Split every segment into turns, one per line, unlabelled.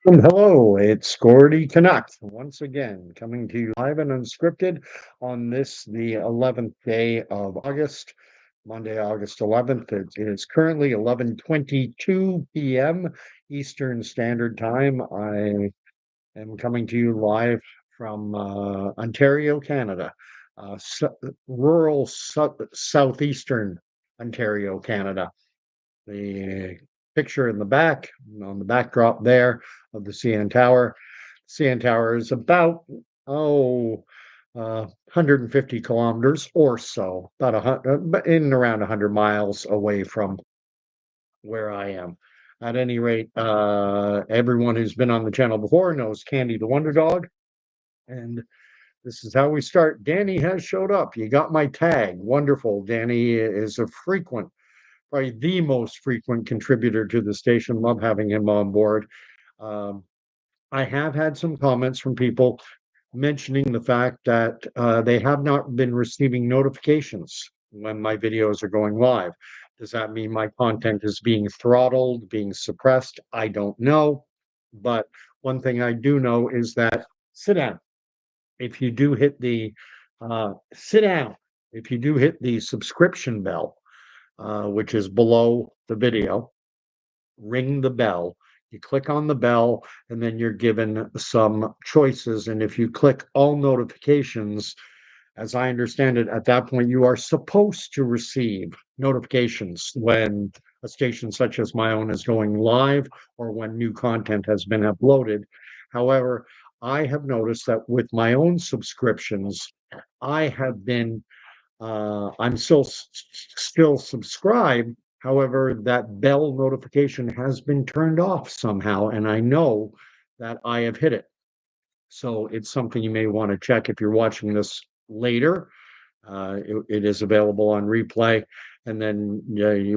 Hello, it's Gordy Canuck once again coming to you live and unscripted on the 11th day of August, Monday, August 11th. It is currently 11:22 p.m. Eastern Standard Time. I am coming to you live from Ontario, Canada, rural southeastern Ontario, Canada. The picture in the back, on the backdrop there of the CN Tower. CN Tower is about, 150 kilometers or so, about in around 100 miles away from where I am. At any rate, everyone who's been on the channel before knows Candy the Wonder Dog, and this is how we start. Danny has showed up. You got my tag. Wonderful. Danny is a frequent, probably the most frequent contributor to the station. Love having him on board. Um, I have had some comments from people mentioning the fact that they have not been receiving notifications when my videos are going live. Does that mean my content is being throttled, being suppressed? I don't know. But one thing I do know is that sit down. If you do hit the sit down, if you do hit the subscription bell, which is below the video, ring the bell. You click on the bell, and then you're given some choices. And if you click all notifications, as I understand it, at that point, you are supposed to receive notifications when a station such as my own is going live or when new content has been uploaded. However, I have noticed that with my own subscriptions, I have been I'm still subscribed. However, that bell notification has been turned off somehow, and I know that I have hit it. So it's something you may want to check if you're watching this later. It is available on replay. And then,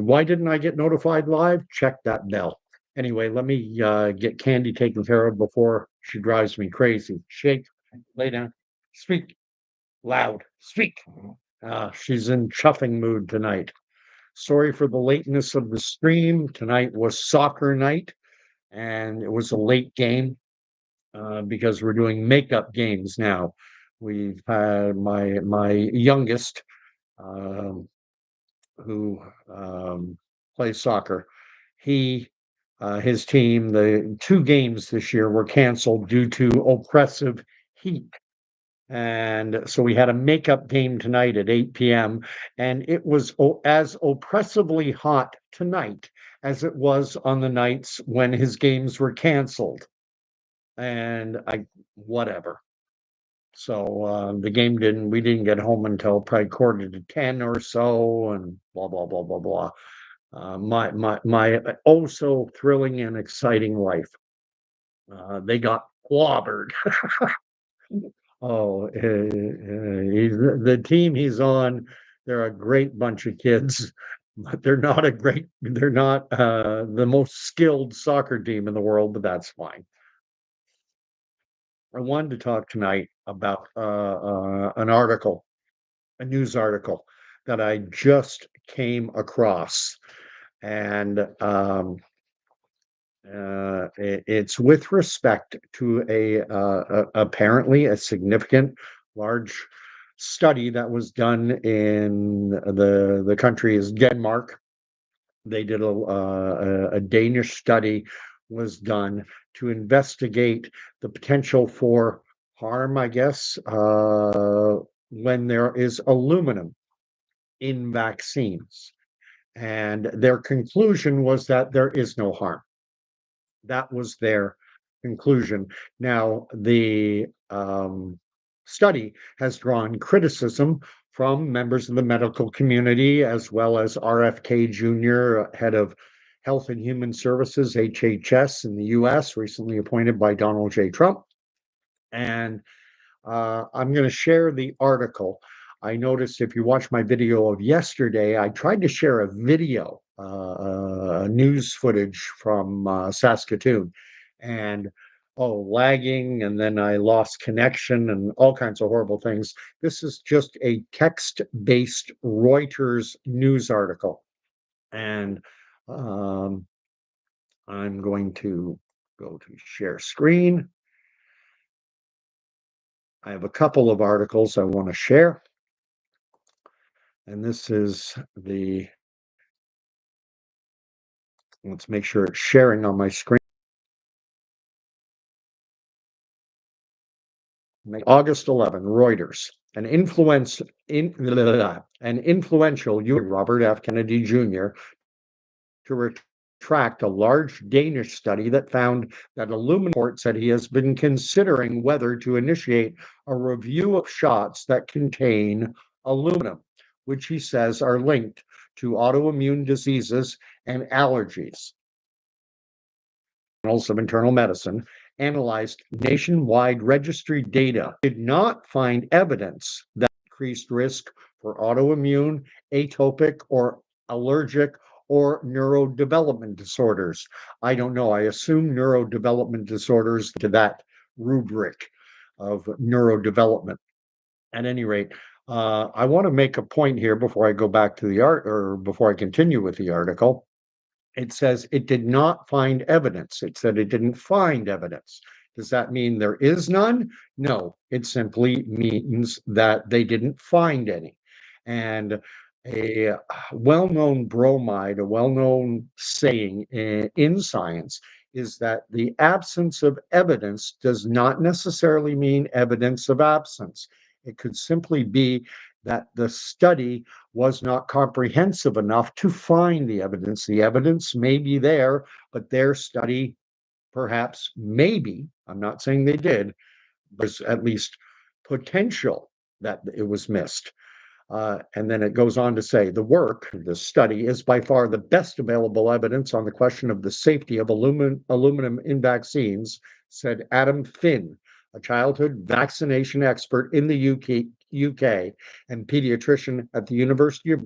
why didn't I get notified live? Check that bell. Anyway, let me get Candy taken care of before she drives me crazy. Shake, lay down, speak loud, speak. She's in chuffing mood tonight. Sorry for the lateness of the stream. Tonight was soccer night, and it was a late game because we're doing makeup games now. We've had my youngest, um, who plays soccer. He his team, the two games this year were canceled due to oppressive heat. And so we had a makeup game tonight at 8 p.m. And it was as oppressively hot tonight as it was on the nights when his games were canceled. And whatever. So we didn't get home until probably quarter to 10 or so, and blah, blah, blah, blah, blah. My oh so thrilling and exciting life. They got clobbered. Oh, he's the team he's on. They're a great bunch of kids, but they're not the most skilled soccer team in the world, but that's fine. I wanted to talk tonight about a news article that I just came across, and it's with respect to apparently a significant, large study that was done in the country is Denmark. They did a Danish study was done to investigate the potential for harm, I guess, when there is aluminum in vaccines. And their conclusion was that there is no harm. That was their conclusion. Now, the study has drawn criticism from members of the medical community, as well as RFK Jr., head of Health and Human Services, HHS, in the US, recently appointed by Donald J. Trump. And I'm going to share the article. I noticed if you watch my video of yesterday, I tried to share a video, news footage from Saskatoon, and lagging, and then I lost connection and all kinds of horrible things. This is just a text-based Reuters news article, and um, I'm going to Go to share screen. I have a couple of articles I want to share. And this is let's make sure it's sharing on my screen. August 11, Reuters. An influential Robert F. Kennedy Jr. to retract a large Danish study that found that aluminum report said he has been considering whether to initiate a review of shots that contain aluminum, which he says are linked to autoimmune diseases and allergies. Journals of Internal Medicine analyzed nationwide registry data, did not find evidence that increased risk for autoimmune, atopic, or allergic or neurodevelopment disorders. I don't know. I assume neurodevelopment disorders to that rubric of neurodevelopment. At any rate, I want to make a point here before I go back to the art or before I continue with the article. It says it did not find evidence. It said it didn't find evidence. Does that mean there is none? No, it simply means that they didn't find any. And a well-known bromide, a well-known saying in science is that the absence of evidence does not necessarily mean evidence of absence. It could simply be that the study was not comprehensive enough to find the evidence. The evidence may be there, but their study, perhaps, maybe, I'm not saying they did, was at least potential that it was missed. And then it goes on to say the study is by far the best available evidence on the question of the safety of aluminum in vaccines, said Adam Finn, a childhood vaccination expert in the UK and pediatrician at the University of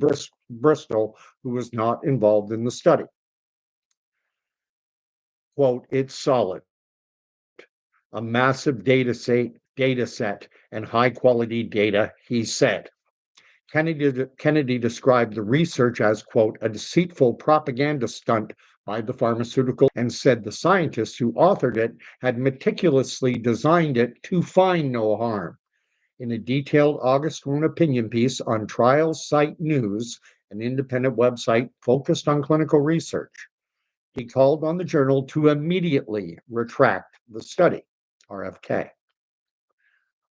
Bristol, who was not involved in the study. Quote, it's solid, a massive data set and high quality data, he said. Kennedy described the research as, quote, a deceitful propaganda stunt by the pharmaceutical and said the scientists who authored it had meticulously designed it to find no harm. In a detailed August 1 opinion piece on Trial Site News, an independent website focused on clinical research, he called on the journal to immediately retract the study, RFK.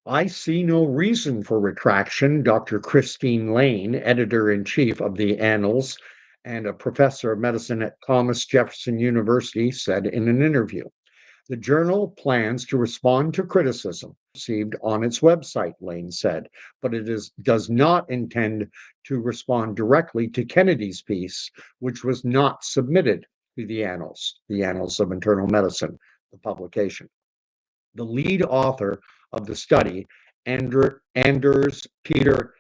I see no reason for retraction, Dr. Christine Lane, editor-in-chief of the Annals and a professor of medicine at Thomas Jefferson University, said in an interview. The journal plans to respond to criticism received on its website, Lane said, but does not intend to respond directly to Kennedy's piece, which was not submitted to the Annals of Internal Medicine, the publication. The lead author of the study, Anders Peter,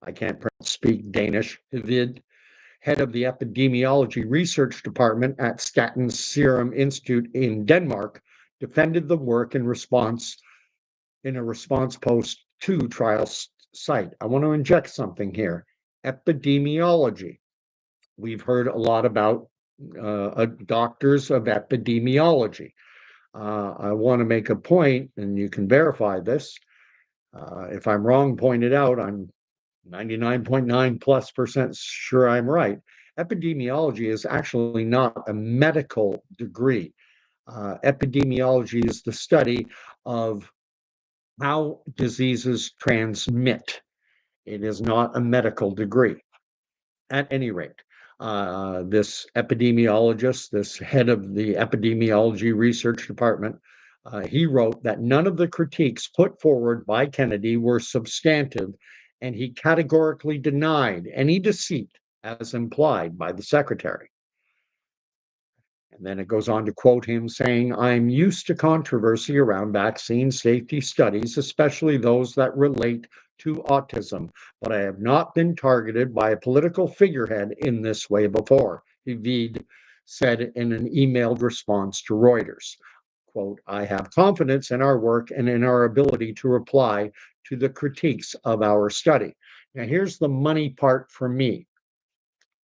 I can't speak Danish, Vid, head of the epidemiology research department at Statens Serum Institute in Denmark, defended the work in a response post to trial site. I want to inject something here. Epidemiology. We've heard a lot about doctors of epidemiology. I want to make a point, and you can verify this. If I'm wrong, point it out. I'm 99.9+% sure I'm right. Epidemiology is actually not a medical degree. Epidemiology is the study of how diseases transmit. It is not a medical degree. At any rate, this epidemiologist, this head of the epidemiology research department, he wrote that none of the critiques put forward by Kennedy were substantive, and he categorically denied any deceit as implied by the secretary. And then it goes on to quote him saying, I'm used to controversy around vaccine safety studies, especially those that relate to autism, but I have not been targeted by a political figurehead in this way before, Vid said in an emailed response to Reuters. Quote, I have confidence in our work and in our ability to reply to the critiques of our study. Now, here's the money part for me.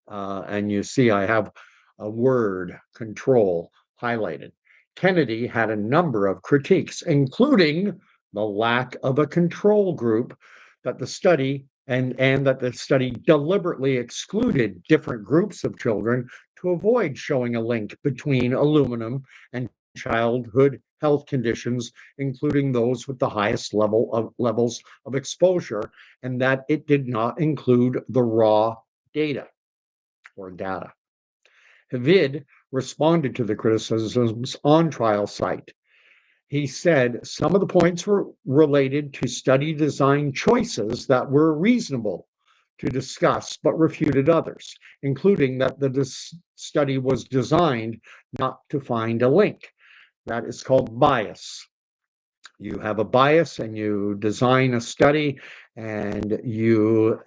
And you see, I have a word, control, highlighted. Kennedy had a number of critiques, including the lack of a control group, that the study and that the study deliberately excluded different groups of children to avoid showing a link between aluminum and childhood health conditions, including those with the highest levels of exposure, and that it did not include the raw data or data. Havid responded to the criticisms on trial site. He said some of the points were related to study design choices that were reasonable to discuss, but refuted others, including that the study was designed not to find a link. That is called bias. You have a bias and you design a study and you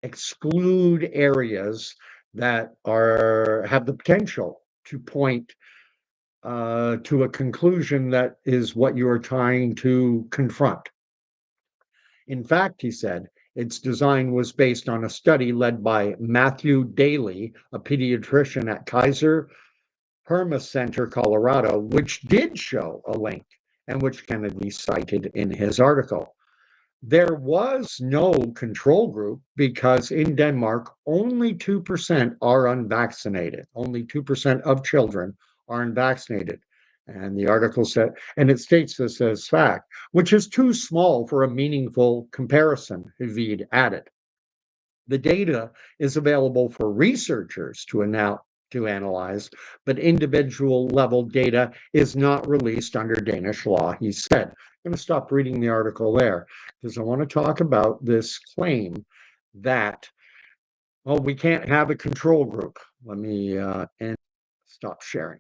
exclude areas that are have the potential to point to a conclusion that is what you are trying to confront. In fact, he said, its design was based on a study led by Matthew Daly, a pediatrician at Kaiser Perma Center, Colorado, which did show a link and which Kennedy cited in his article. There was no control group because in Denmark, only 2% are unvaccinated. Only 2% of children are unvaccinated. And the article said, and it states this as fact, which is too small for a meaningful comparison, Havid added. The data is available for researchers to analyze, but individual level data is not released under Danish law, he said. I'm going to stop reading the article there because I want to talk about this claim that, oh, we can't have a control group. Let me and stop sharing.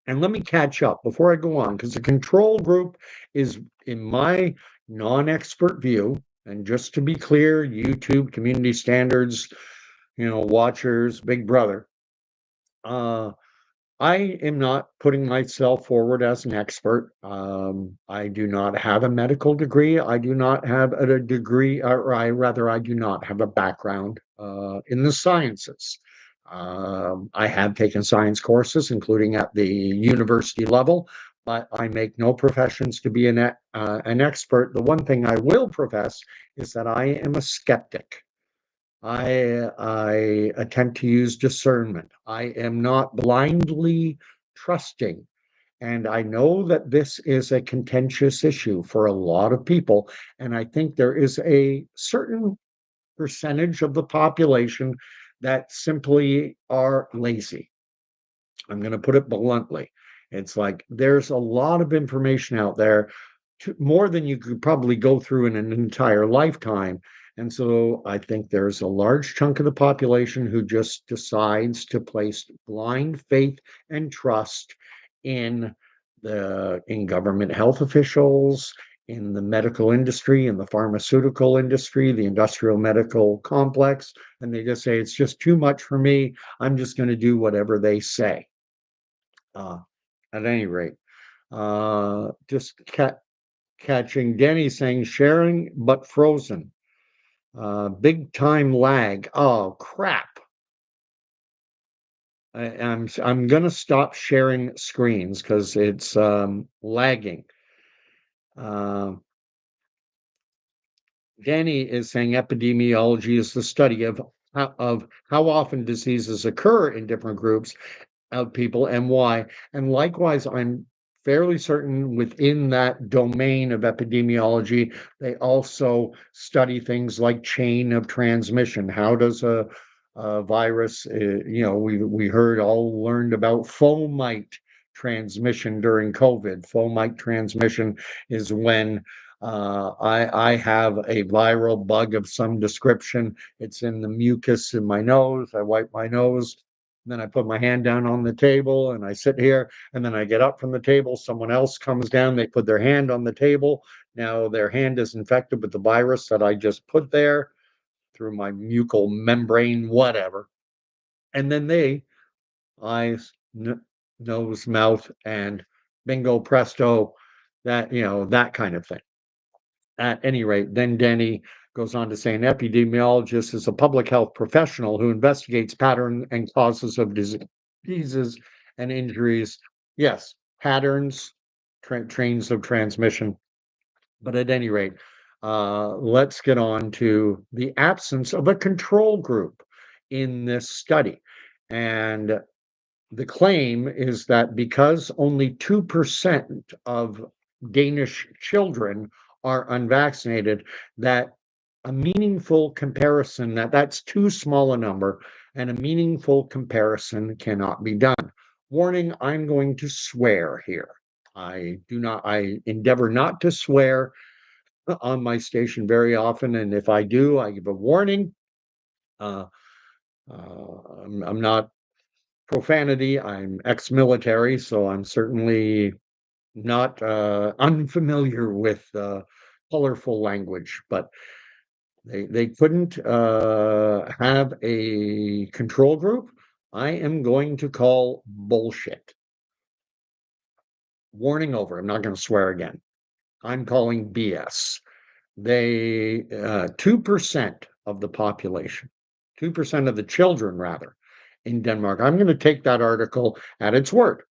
And let me catch up before I go on, because the control group is, in my non-expert view, and just to be clear, YouTube community standards, watchers, Big Brother. I am not putting myself forward as an expert. I do not have a medical degree. I do not have a degree, or I do not have a background in the sciences. I have taken science courses, including at the university level, but I make no professions to be an expert. The one thing I will profess is that I am a skeptic. I attempt to use discernment. I am not blindly trusting. And I know that this is a contentious issue for a lot of people. And I think there is a certain percentage of the population that simply are lazy. I'm going to put it bluntly. It's like there's a lot of information out there, more than you could probably go through in an entire lifetime. And so I think there's a large chunk of the population who just decides to place blind faith and trust in in government health officials, in the medical industry, in the pharmaceutical industry, the industrial medical complex, and they just say it's just too much for me. I'm just going to do whatever they say. Uh, at any rate, just catching Denny saying sharing but frozen. Big time lag. Oh crap. I'm gonna stop sharing screens because it's lagging. Danny is saying epidemiology is the study of how often diseases occur in different groups of people and why. And likewise, I'm fairly certain within that domain of epidemiology, they also study things like chain of transmission. How does a virus, we heard all learned about fomite transmission during COVID. Fomite transmission is when I have a viral bug of some description. It's in the mucus in my nose. I wipe my nose. Then I put my hand down on the table and I sit here, and then I get up from the table. Someone else comes down, they put their hand on the table. Now their hand is infected with the virus that I just put there through my mucal membrane, whatever. And then they, eyes, nose, mouth, and bingo, presto, that kind of thing. At any rate, then Denny goes on to say an epidemiologist is a public health professional who investigates pattern and causes of diseases and injuries. Yes, patterns, trains of transmission. But at any rate, let's get on to the absence of a control group in this study. And the claim is that because only 2% of Danish children are unvaccinated, that a meaningful comparison, that's too small a number, and a meaningful comparison cannot be done. Warning, I'm going to swear here. I endeavor not to swear on my station very often, and if I do, I give a warning. Uh, I'm not profanity. I'm ex-military, so I'm certainly not unfamiliar with colorful language, but they couldn't have a control group. I am going to call bullshit. Warning over. I'm not going to swear again. I'm calling BS. They 2% of the population, 2% of the children, rather, in Denmark. I'm going to take that article at its word.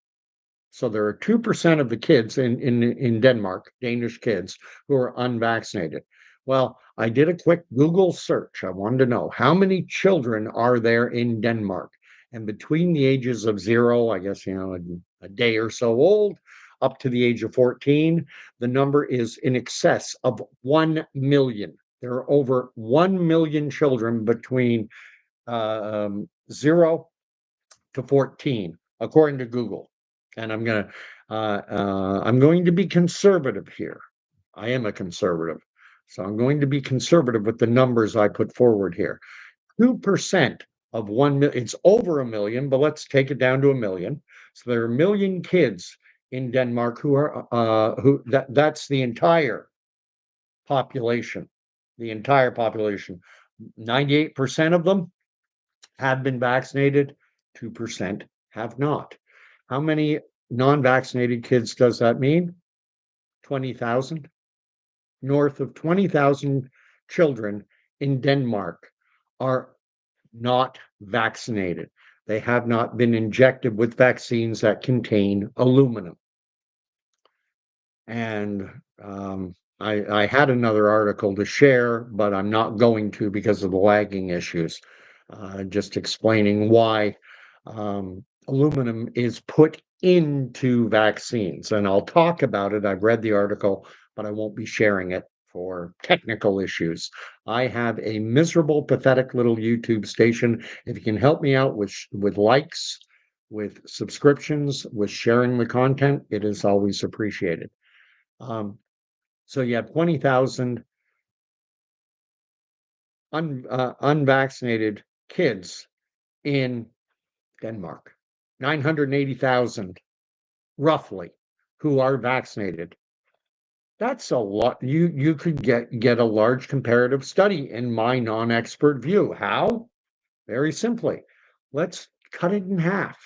So there are 2% of the kids in Denmark, Danish kids, who are unvaccinated. Well, I did a quick Google search. I wanted to know how many children are there in Denmark. And between the ages of 0, I guess, a day or so old, up to the age of 14, the number is in excess of 1 million. There are over 1 million children between 0 to 14, according to Google. And I'm going to be conservative here. I am a conservative, so I'm going to be conservative with the numbers I put forward here. 2% of 1 million, it's over a million, but let's take it down to a million. So there are a million kids in Denmark who are that's the entire population. The entire population. 98% of them have been vaccinated, 2% have not. How many non-vaccinated kids does that mean? 20,000. North of 20,000 children in Denmark are not vaccinated. They have not been injected with vaccines that contain aluminum. And I had another article to share, but I'm not going to because of the lagging issues. Just explaining why aluminum is put into vaccines. And I'll talk about it. I've read the article, but I won't be sharing it for technical issues. I have a miserable, pathetic little YouTube station. If you can help me out with likes, with subscriptions, with sharing the content, it is always appreciated. So you have 20,000 unvaccinated kids in Denmark, 980,000 roughly who are vaccinated. That's a lot. You could get a large comparative study in my non-expert view. How? Very simply. Let's cut it in half.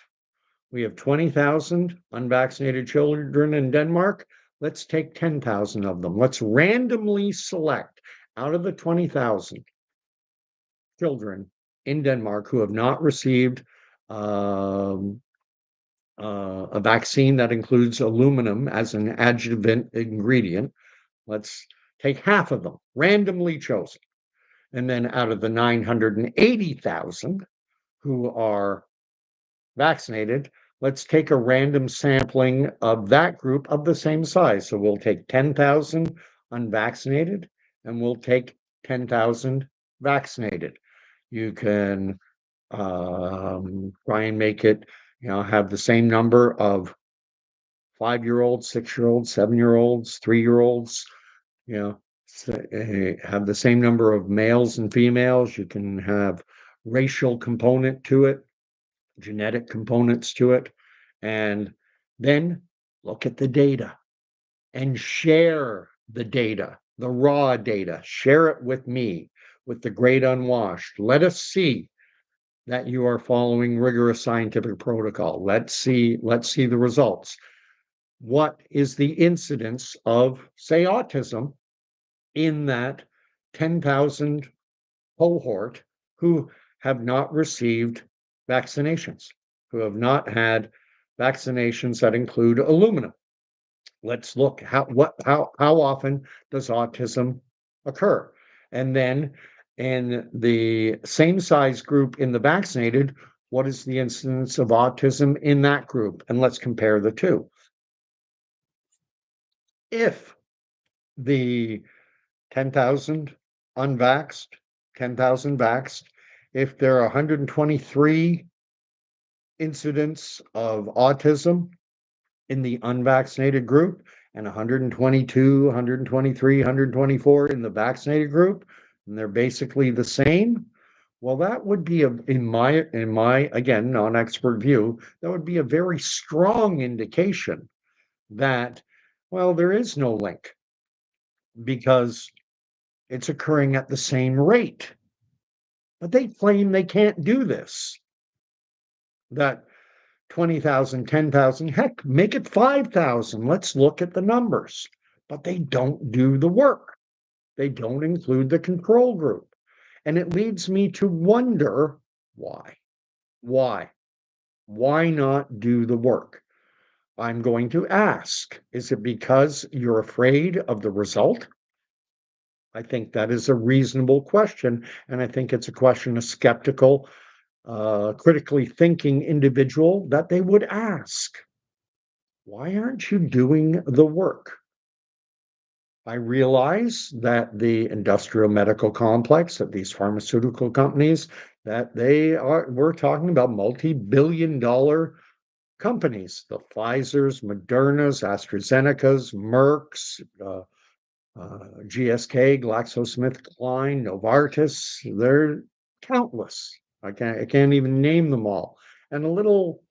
We have 20,000 unvaccinated children in Denmark. Let's take 10,000 of them. Let's randomly select out of the 20,000 children in Denmark who have not received a vaccine that includes aluminum as an adjuvant ingredient. Let's take half of them, randomly chosen. And then out of the 980,000 who are vaccinated, let's take a random sampling of that group of the same size. So we'll take 10,000 unvaccinated and we'll take 10,000 vaccinated. You can try and make it, have the same number of 5-year-olds, 6-year-olds, 7-year-olds, 3-year-olds, have the same number of males and females. You can have racial component to it, genetic components to it, and then look at the data and share the data, the raw data. Share it with me, with the great unwashed. Let us see that you are following rigorous scientific protocol. Let's see the results. What is the incidence of, say, autism in that 10,000 cohort who have not received vaccinations, who have not had vaccinations that include aluminum. Let's look how often does autism occur? And then in the same size group in the vaccinated, what is the incidence of autism in that group? And let's compare the two. If the 10,000 unvaxxed, 10,000 vaxxed, if there are 123 incidents of autism in the unvaccinated group and 122, 123, 124 in the vaccinated group, and they're basically the same. Well, that would be in my again non-expert view, that would be a very strong indication that, well, there is no link because it's occurring at the same rate. But they claim they can't do this. That 20,000, 10,000, heck, make it 5,000. Let's look at the numbers. But they don't do the work. They don't include the control group. And it leads me to wonder why. Why? Why not do the work? I'm going to ask, is it because you're afraid of the result? I think that is a reasonable question. And I think it's a question a skeptical, critically thinking individual that they would ask. Why aren't you doing the work? I realize that the industrial medical complex, that these pharmaceutical companies, that we're talking about multi-billion dollar companies, the Pfizer's, Moderna's, AstraZeneca's, Merck's, GSK, GlaxoSmithKline, Novartis, they're countless. I can't even name them all. And a little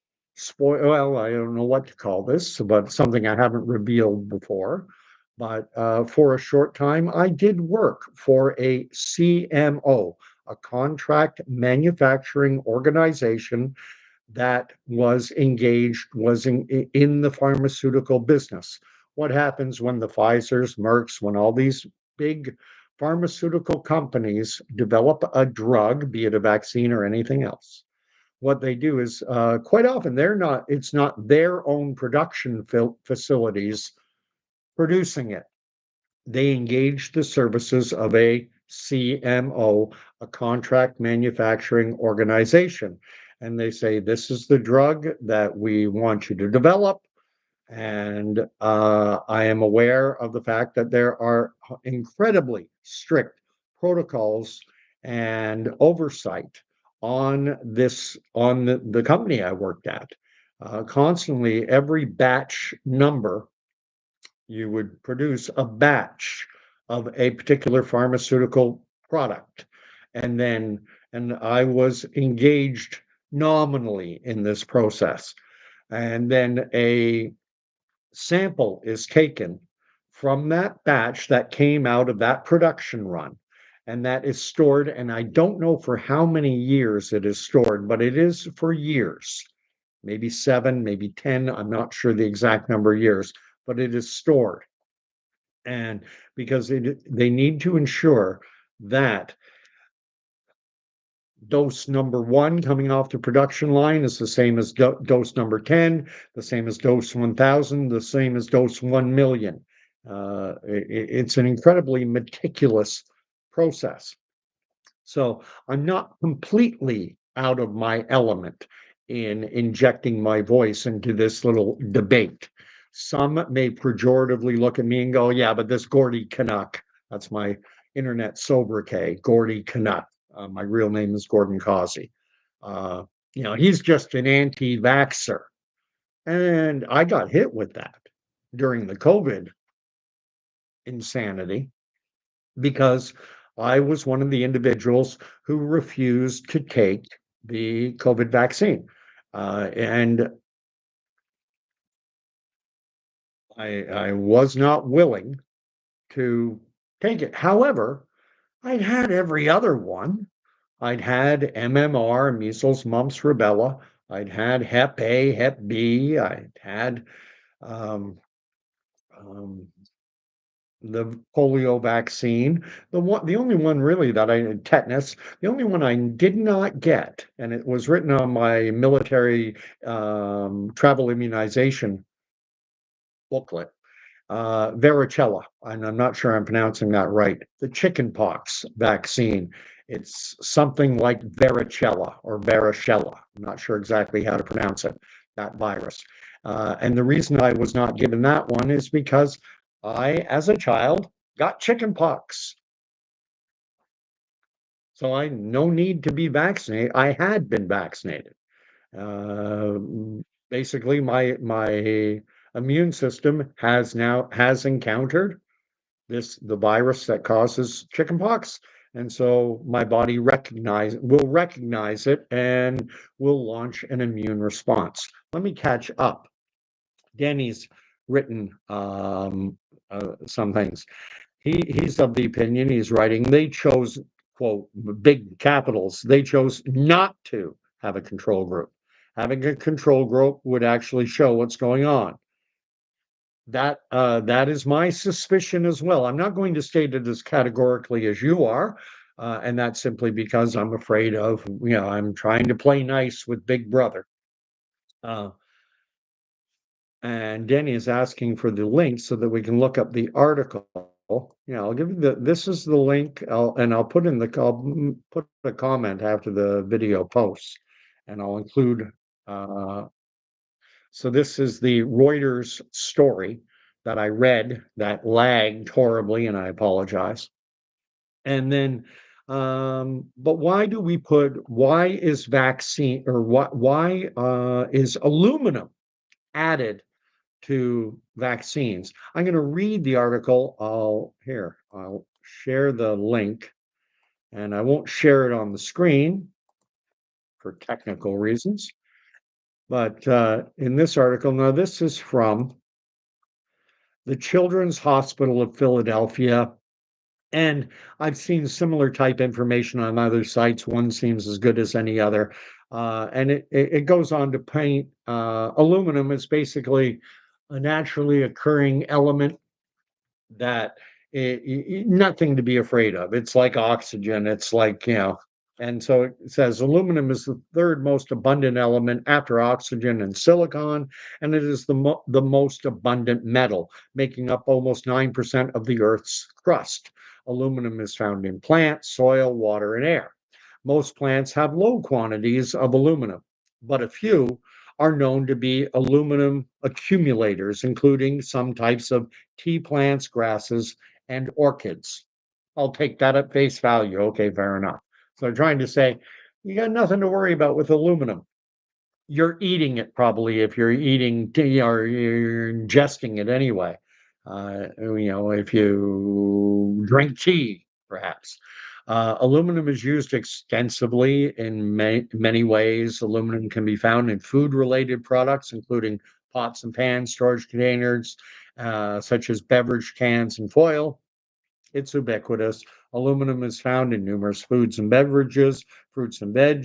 well, I don't know what to call this, but something I haven't revealed before. But for a short time, I did work for a CMO, a contract manufacturing organization that was in the pharmaceutical business. What happens when the Pfizer's, Merck's, when all these big pharmaceutical companies develop a drug, be it a vaccine or anything else? What they do is quite often it's not their own production facilities producing it. They engage the services of a CMO, a contract manufacturing organization. And they say, this is the drug that we want you to develop. And I am aware of the fact that there are incredibly strict protocols and oversight on the company I worked at. Constantly, every batch number, you would produce a batch of a particular pharmaceutical product. And I was engaged nominally in this process. And then a sample is taken from that batch that came out of that production run. And that is stored, and I don't know for how many years it is stored, but it is for years, maybe 7, maybe 10. I'm not sure the exact number of years, but it is stored. And because they need to ensure that dose number 1 coming off the production line is the same as dose number 10, the same as dose 1,000, the same as dose 1,000,000. It's an incredibly meticulous process. So I'm not completely out of my element in injecting my voice into this little debate. Some may pejoratively look at me and go, yeah, but this Gordy Canuck, that's my internet sobriquet, Gordy Canuck. My real name is Gordon Causey. Uh, he's just an anti-vaxxer. And I got hit with that during the COVID insanity because I was one of the individuals who refused to take the COVID vaccine. And I was not willing to take it. However, I'd had every other one. I'd had MMR, measles, mumps, rubella. I'd had Hep A, Hep B. I'd had um, um, the polio vaccine. The only one really that I tetanus, the only one I did not get, and it was written on my military, travel immunization booklet, varicella, and I'm not sure I'm pronouncing that right. The chickenpox vaccine. It's something like varicella or varicella. I'm not sure exactly how to pronounce it, that virus. And the reason I was not given that one is because I, as a child, got chickenpox. So I no need to be vaccinated. I had been vaccinated. Uh, Basically, my immune system has encountered the virus that causes chickenpox, and so my body will recognize it and will launch an immune response. Let me catch up. Danny's written some things. He's of the opinion, he's writing, they chose, quote, big capitals, they chose not to have a control group. Having a control group would actually show what's going on. That is my suspicion as well. I'm not going to state it as categorically as you are, and that's simply because I'm afraid of, I'm trying to play nice with Big Brother. Uh, and Danny is asking for the link so that we can look up the article. Yeah, I'll give you this is the link, I'll put I'll put a comment after the video posts, and I'll include, uh, so this is the Reuters story that I read that lagged horribly, and I apologize. And then, but why is vaccine or why is aluminum added to vaccines? I'm going to read the article. I'll share the link, and I won't share it on the screen for technical reasons. But in this article, now this is from the Children's Hospital of Philadelphia. And I've seen similar type information on other sites. One seems as good as any other. And it goes on to paint aluminum is basically a naturally occurring element that nothing to be afraid of. It's like oxygen. It's like, and so it says aluminum is the third most abundant element after oxygen and silicon, and it is the most abundant metal, making up almost 9% of the Earth's crust. Aluminum is found in plants, soil, water, and air. Most plants have low quantities of aluminum, but a few are known to be aluminum accumulators, including some types of tea plants, grasses, and orchids. I'll take that at face value. Okay, fair enough. So I'm trying to say, you got nothing to worry about with aluminum. You're eating it probably if you're eating tea or you're ingesting it anyway. If you drink tea, perhaps. Aluminum is used extensively in many ways. Aluminum can be found in food-related products, including pots and pans, storage containers, such as beverage cans and foil. It's ubiquitous. Aluminum is found in numerous foods and beverages, fruits and veg,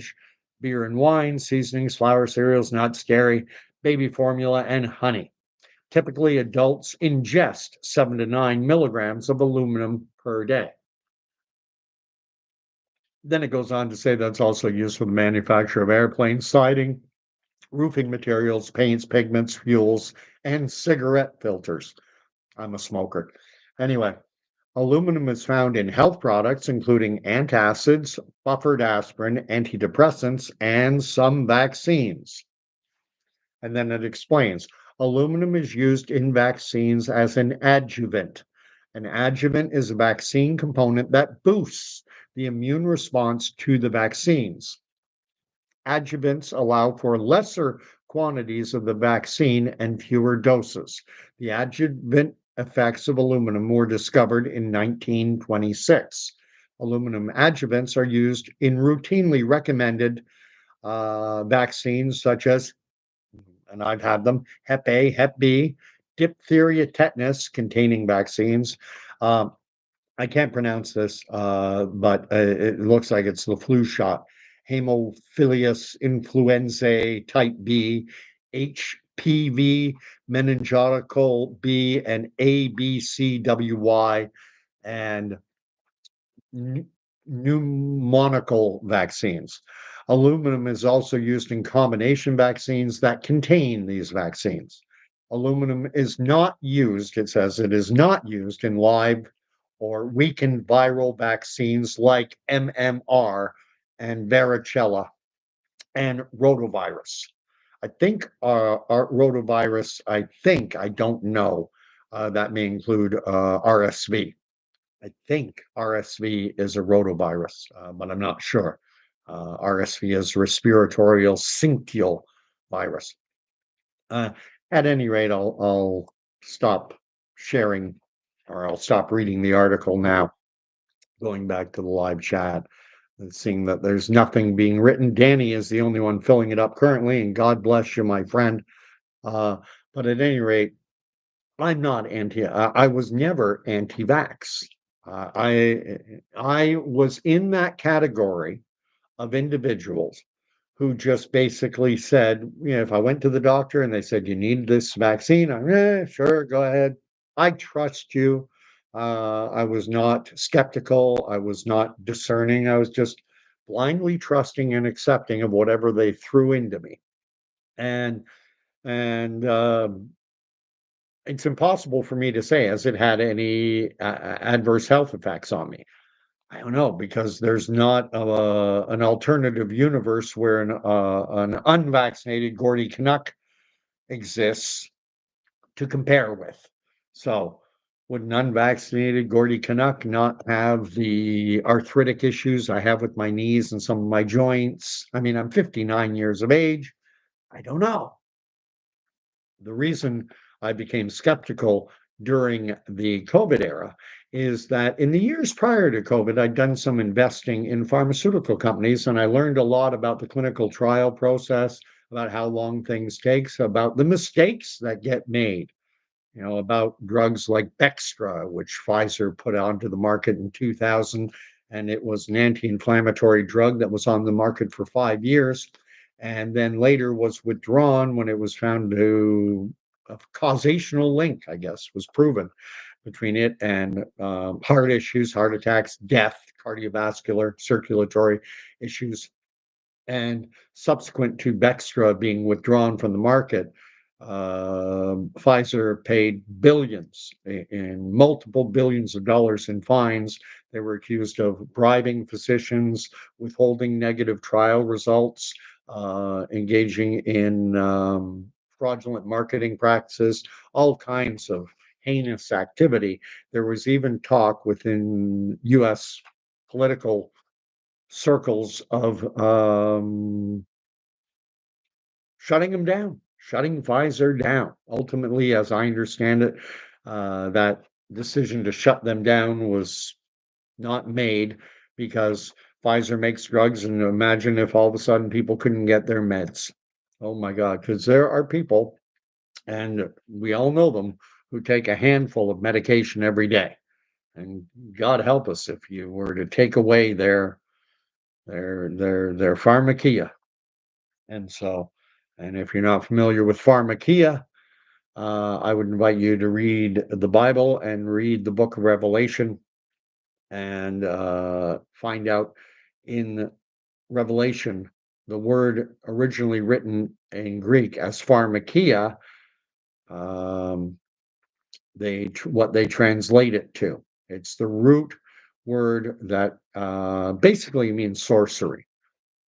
beer and wine, seasonings, flour, cereals, nuts, dairy, baby formula, and honey. Typically, adults ingest 7 to 9 milligrams of aluminum per day. Then it goes on to say that's also used for the manufacture of airplane siding, roofing materials, paints, pigments, fuels, and cigarette filters. I'm a smoker. Anyway, aluminum is found in health products, including antacids, buffered aspirin, antidepressants, and some vaccines. And then it explains aluminum is used in vaccines as an adjuvant. An adjuvant is a vaccine component that boosts the immune response to the vaccines. Adjuvants allow for lesser quantities of the vaccine and fewer doses. The adjuvant effects of aluminum were discovered in 1926. Aluminum adjuvants are used in routinely recommended vaccines such as, and I've had them, Hep A, Hep B, diphtheria, tetanus containing vaccines. Um, I can't pronounce this, but it looks like it's the flu shot. Haemophilus influenzae type B, HPV, meningococcal B, and ABCWY, and pneumococcal vaccines. Aluminum is also used in combination vaccines that contain these vaccines. Aluminum is not used, it says it is not used in live or weakened viral vaccines like MMR and varicella and rotavirus. I think our rotavirus, I don't know, that may include RSV. I think RSV is a rotavirus, but I'm not sure. RSV is respiratory syncytial virus. Uh, at any rate, I'll stop sharing, or I'll stop reading the article now, going back to the live chat and seeing that there's nothing being written. Danny is the only one filling it up currently, and God bless you, my friend. Uh, but at any rate, I'm not I was never anti-vax. I was in that category of individuals who just basically said, you know, if I went to the doctor and they said, you need this vaccine, sure, go ahead. I trust you. I was not skeptical. I was not discerning. I was just blindly trusting and accepting of whatever they threw into me. And, and, it's impossible for me to say, has it had any adverse health effects on me? I don't know, because there's not an alternative universe where an unvaccinated Gordy Canuck exists to compare with. So, would an unvaccinated Gordy Canuck not have the arthritic issues I have with my knees and some of my joints? I mean, I'm 59 years of age. I don't know. The reason I became skeptical during the COVID era is that in the years prior to COVID, I'd done some investing in pharmaceutical companies, and I learned a lot about the clinical trial process, about how long things takes, about the mistakes that get made, you know, about drugs like Bextra, which Pfizer put onto the market in 2000, and it was an anti-inflammatory drug that was on the market for 5 years, and then later was withdrawn when it was found to a causational link, I guess, was proven between it and heart issues, heart attacks, death, cardiovascular, circulatory issues, and subsequent to Bextra being withdrawn from the market, Pfizer paid billions in multiple billions of dollars in fines. They were accused of bribing physicians, withholding negative trial results, engaging in fraudulent marketing practices, all kinds of heinous activity. There was even talk within U.S. political circles of shutting them down, shutting Pfizer down. Ultimately, as I understand it, that decision to shut them down was not made because Pfizer makes drugs, and imagine if all of a sudden people couldn't get their meds. Oh my God, because there are people, and we all know them, who take a handful of medication every day. And God help us if you were to take away their pharmakia. And so, and if you're not familiar with pharmakia, I would invite you to read the Bible and read the book of Revelation and find out in Revelation, the word originally written in Greek as pharmakia, um, what they translate it to. It's the root word that basically means sorcery.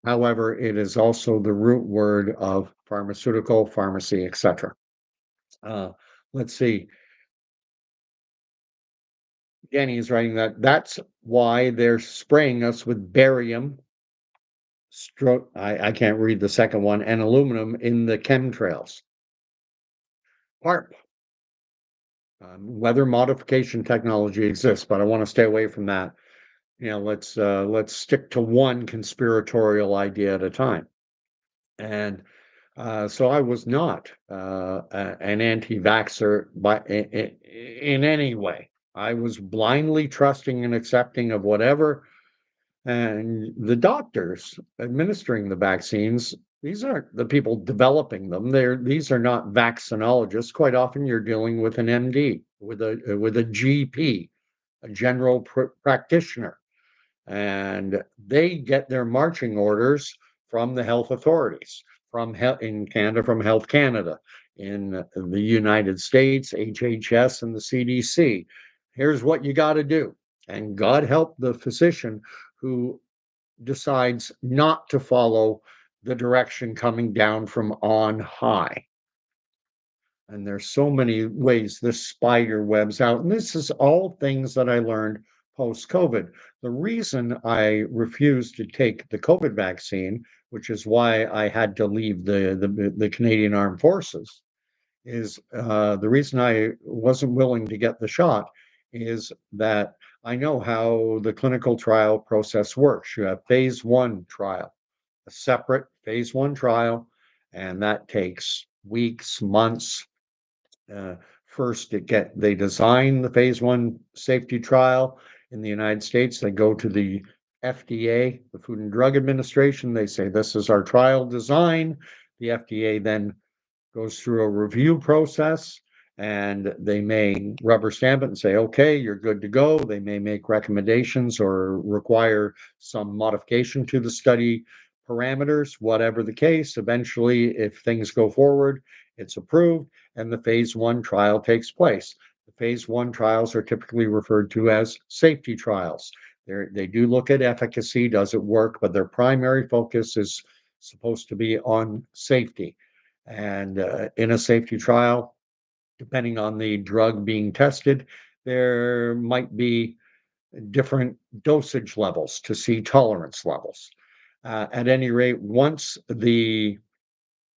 However, it is also the root word of pharmaceutical, pharmacy, etc. Uh, let's see. Danny is writing that that's why they're spraying us with barium, I can't read the second one, and aluminum in the chemtrails. HARP, weather modification technology exists, but I want to stay away from that. You know, let's stick to one conspiratorial idea at a time. And so I was not an anti-vaxxer in any way. I was blindly trusting and accepting of whatever, and the doctors administering the vaccines These aren't the people developing them. These are not vaccinologists. Quite often, you're dealing with an MD, with a GP, a general practitioner, and they get their marching orders from the health authorities, in Canada, from Health Canada, in the United States, HHS, and the CDC. Here's what you got to do, and God help the physician who decides not to follow the direction coming down from on high. And there's so many ways this spider webs out. And this is all things that I learned post COVID. The reason I refused to take the COVID vaccine, which is why I had to leave the Canadian Armed Forces, is the reason I wasn't willing to get the shot is that I know how the clinical trial process works. You have phase one trial, a separate phase one trial, and that takes weeks, months. Uh, First, they design the phase one safety trial in the United States. They go to the FDA, the Food and Drug Administration. They say, this is our trial design. The FDA then goes through a review process, and they may rubber stamp it and say, okay, you're good to go. They may make recommendations or require some modification to the study parameters, whatever the case. Eventually, if things go forward, it's approved and the phase one trial takes place. The phase one trials are typically referred to as safety trials. They do look at efficacy, does it work, but their primary focus is supposed to be on safety. And in a safety trial, depending on the drug being tested, there might be different dosage levels to see tolerance levels. At any rate, once the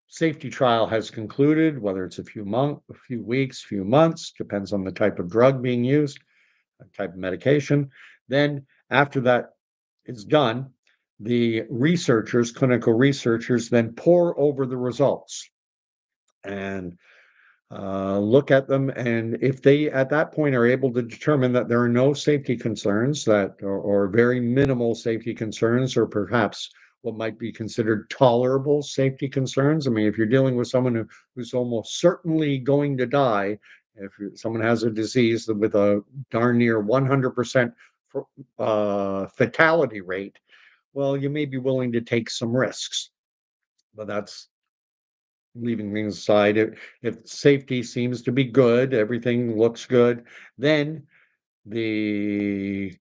safety trial has concluded, whether it's a few weeks, few months, depends on the type of drug being used, type of medication. Then after that is done, the researchers, clinical researchers, then pore over the results and look at them. And if they, at that point, are able to determine that there are no safety concerns or very minimal safety concerns, or perhaps what might be considered tolerable safety concerns. I mean, if you're dealing with someone who's almost certainly going to die, if someone has a disease with a darn near 100% fatality rate, well, you may be willing to take some risks. But that's leaving things aside. If safety seems to be good, everything looks good, then the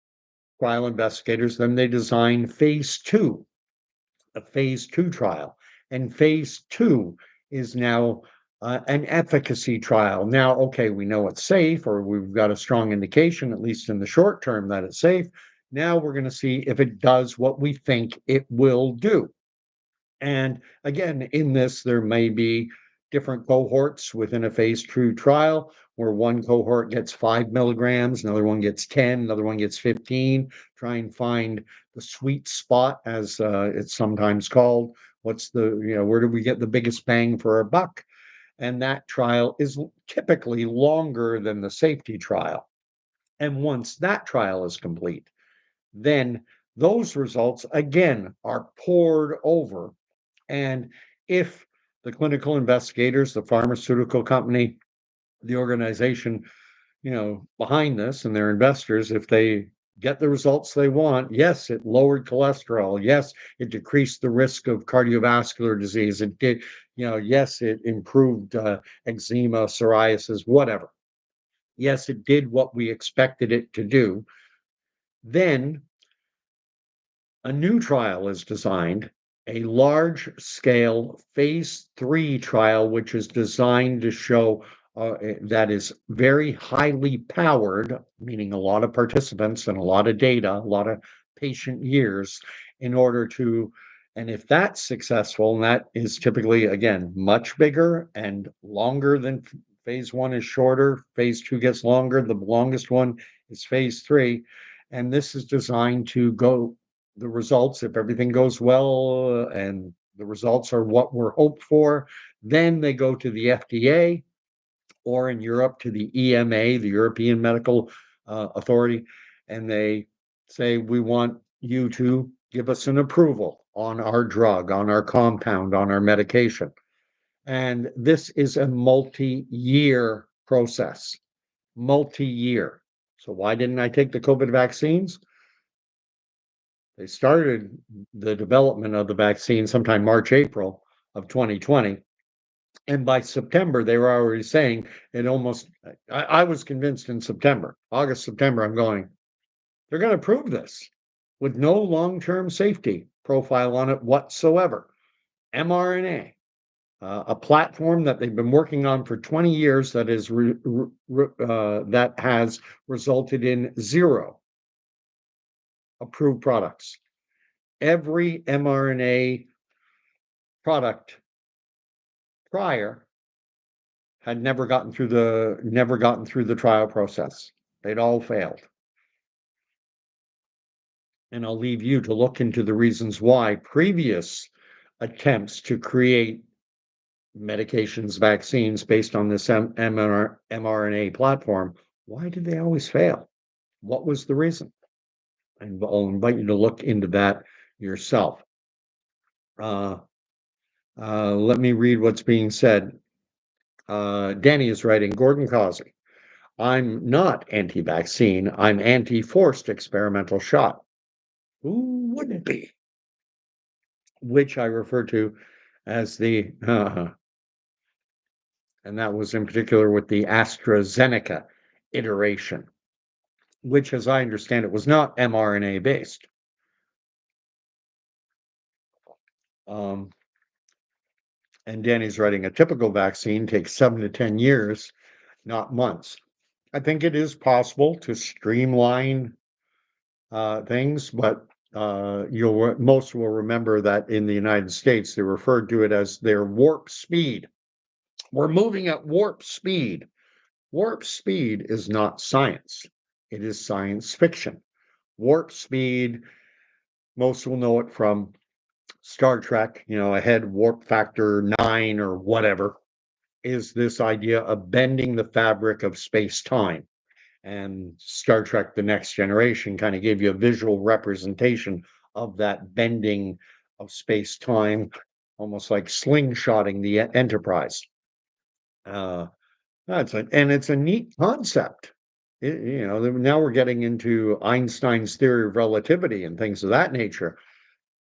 trial investigators, then they design phase two, a phase two trial. And phase two is now an efficacy trial. Now, okay, we know it's safe, or we've got a strong indication, at least in the short term, that it's safe. Now we're going to see if it does what we think it will do. And again, in this, there may be different cohorts within a phase two trial where one cohort gets 5 milligrams, another one gets 10, another one gets 15. Try and find the sweet spot, as it's sometimes called. Where do we get the biggest bang for our buck? And that trial is typically longer than the safety trial. And once that trial is complete, then those results again are poured over, and if the clinical investigators, the pharmaceutical company, the organization, behind this and their investors, if they get the results they want, yes, it lowered cholesterol. Yes, it decreased the risk of cardiovascular disease. It did, yes, it improved eczema, psoriasis, whatever. Yes, it did what we expected it to do. Then a new trial is designed, a large scale phase three trial, which is designed to show that is very highly powered, meaning a lot of participants and a lot of data, a lot of patient years in order to. And if that's successful, and that is typically, again, much bigger and longer than phase one is shorter, phase two gets longer, the longest one is phase three. And this is designed to go the results, if everything goes well and the results are what we're hoped for, then they go to the FDA, or in Europe to the EMA, the European Medical Authority, and they say, we want you to give us an approval. on our drug, on our compound, on our medication. And this is a multi-year process, multi-year. So why didn't I take the COVID vaccines? They started the development of the vaccine sometime March, April of 2020. And by September, they were already saying it almost, I was convinced in September, August, September, I'm going, they're going to prove this with no long-term safety profile on it whatsoever. mRNA, a platform that they've been working on for 20 years that is that has resulted in 0 approved products. Every mRNA product prior had never gotten through the trial process. They'd all failed. And I'll leave you to look into the reasons why previous attempts to create medications, vaccines based on this mRNA platform, why did they always fail? What was the reason? And I'll invite you to look into that yourself. Let me read what's being said. Danny is writing, Gordon Causey, I'm not anti-vaccine, I'm anti-forced experimental shot. Who wouldn't be? Which I refer to as the, and that was in particular with the AstraZeneca iteration, which, as I understand it, was not mRNA based. And Danny's writing, a typical vaccine takes 7 to 10 years, not months. I think it is possible to streamline things, but most will remember that in the United States, they referred to it as their warp speed. We're moving at warp speed. Warp speed is not science. It is science fiction. Warp speed, most will know it from Star Trek, ahead warp factor 9 or whatever, is this idea of bending the fabric of space-time. And Star Trek: The Next Generation kind of gave you a visual representation of that bending of space-time, almost like slingshotting the Enterprise. It's a neat concept. Now we're getting into Einstein's theory of relativity and things of that nature,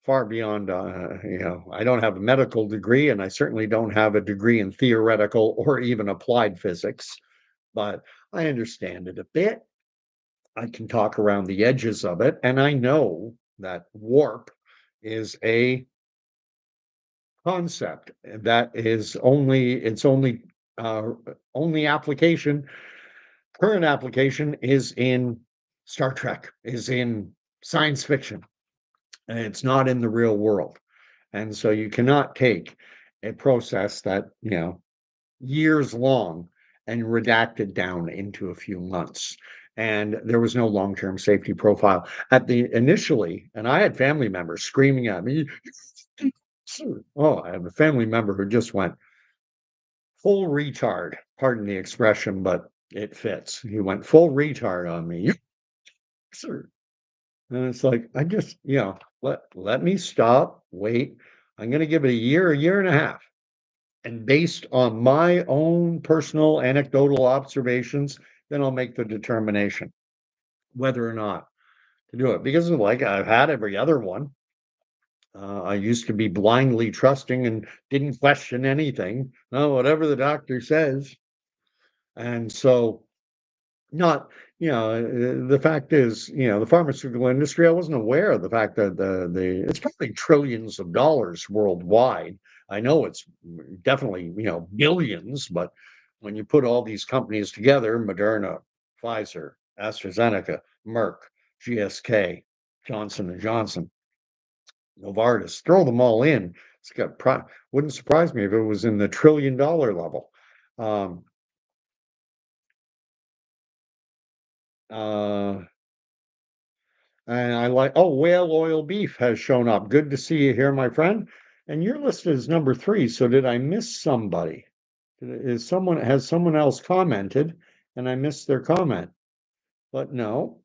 far beyond, I don't have a medical degree, and I certainly don't have a degree in theoretical or even applied physics, but I understand it a bit. I can talk around the edges of it, and I know that warp is a concept that is only application, current application is in Star Trek, is in science fiction, and it's not in the real world. And so you cannot take a process that, years long and redact it down into a few months. And there was no long-term safety profile initially, and I had family members screaming at me. Oh, I have a family member who just went full retard. Pardon the expression, but it fits. He went full retard on me. Sir. And it's like, I just, let me stop, wait. I'm going to give it a year and a half. And based on my own personal anecdotal observations, then I'll make the determination whether or not to do it. Because like I've had every other one. I used to be blindly trusting and didn't question anything. Oh, whatever the doctor says. And so not, the fact is, the pharmaceutical industry, I wasn't aware of the fact that it's probably trillions of dollars worldwide. I know it's definitely, billions, but when you put all these companies together, Moderna, Pfizer, AstraZeneca, Merck, GSK, Johnson and Johnson, Novartis, throw them all in. Wouldn't surprise me if it was in the $1 trillion level. Um, uh, And I like, oh, whale oil beef has shown up. Good to see you here, my friend. And you're listed as number 3. So did I miss somebody? Has someone else commented and I missed their comment? But no,